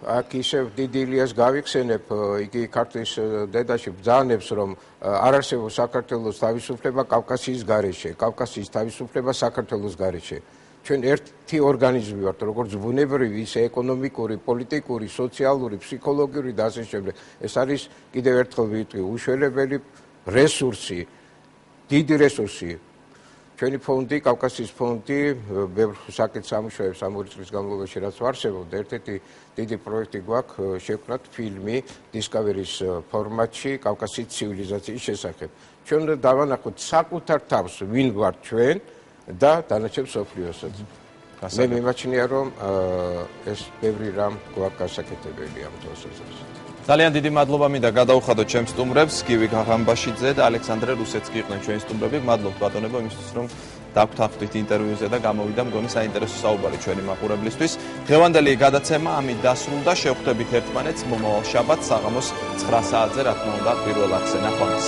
S1: აქ ისევ დიდ ილიას გავიხსენებ, იგი ქართლის დედაში ბრძანებს, რომ არ არსებობს საქართველოს თავისუფლება კავკასიის გარეშე, კავკასიის თავისუფლება საქართველოს გარეშე. ჩვენ ერთი ორგანიზმი ვართ, როგორც ბუნებრივი, ისე ეკონომიკური, პოლიტიკური, სოციალური, ფსიქოლოგიური და ასე შემდეგ. ეს არის კიდევ ერთხელ ვიტყვი, უშველებელი რესურსი, დიდი რესურსი. ჩვენი ფონდი, კავკასიის ფონდი, ბევრ საკითხს ამუშავებს ამ 2 წლის განმავლობაში, რაც ვარსებობთ. ერთ-ერთი დიდი პროექტი გვაქვს, შევქმნათ ფილმი Discovery-ის ფორმატში კავკასიის ცივილიზაციის შესახებ. ჩვენ უნდა დავანახოთ საკუთარ თავს, ვინ ვართ ჩვენ და დანარჩენ მსოფლიოსაც. მე მიმაჩნია, რომ ეს ბევრი რამ გვაქვს გასაკეთებელი ამ თვალსაზრისით.
S18: ძალიან დიდი მადლობა მინდა გადაუხადოთ ჩემს სტუმრებს, გივი ღაღამბაშიძე და ალექსანდრე რუსეცკი იყვნენ ჩვენი სტუმრები. მადლობთ ბატონებო იმისთვის, რომ დაგვთანხმდით ინტერვიუზე და გამოვიდა მგონი საინტერესო საუბარი ჩვენი მაყურებლისთვის. დღევანდელი გადაცემა ამით დასრულდა. შევხვდებით ერთმანეთს მომავალ შაბათს საღამოს 9 საათზე, რა თქმა უნდა, პირველ ათზე. ნახვამდის.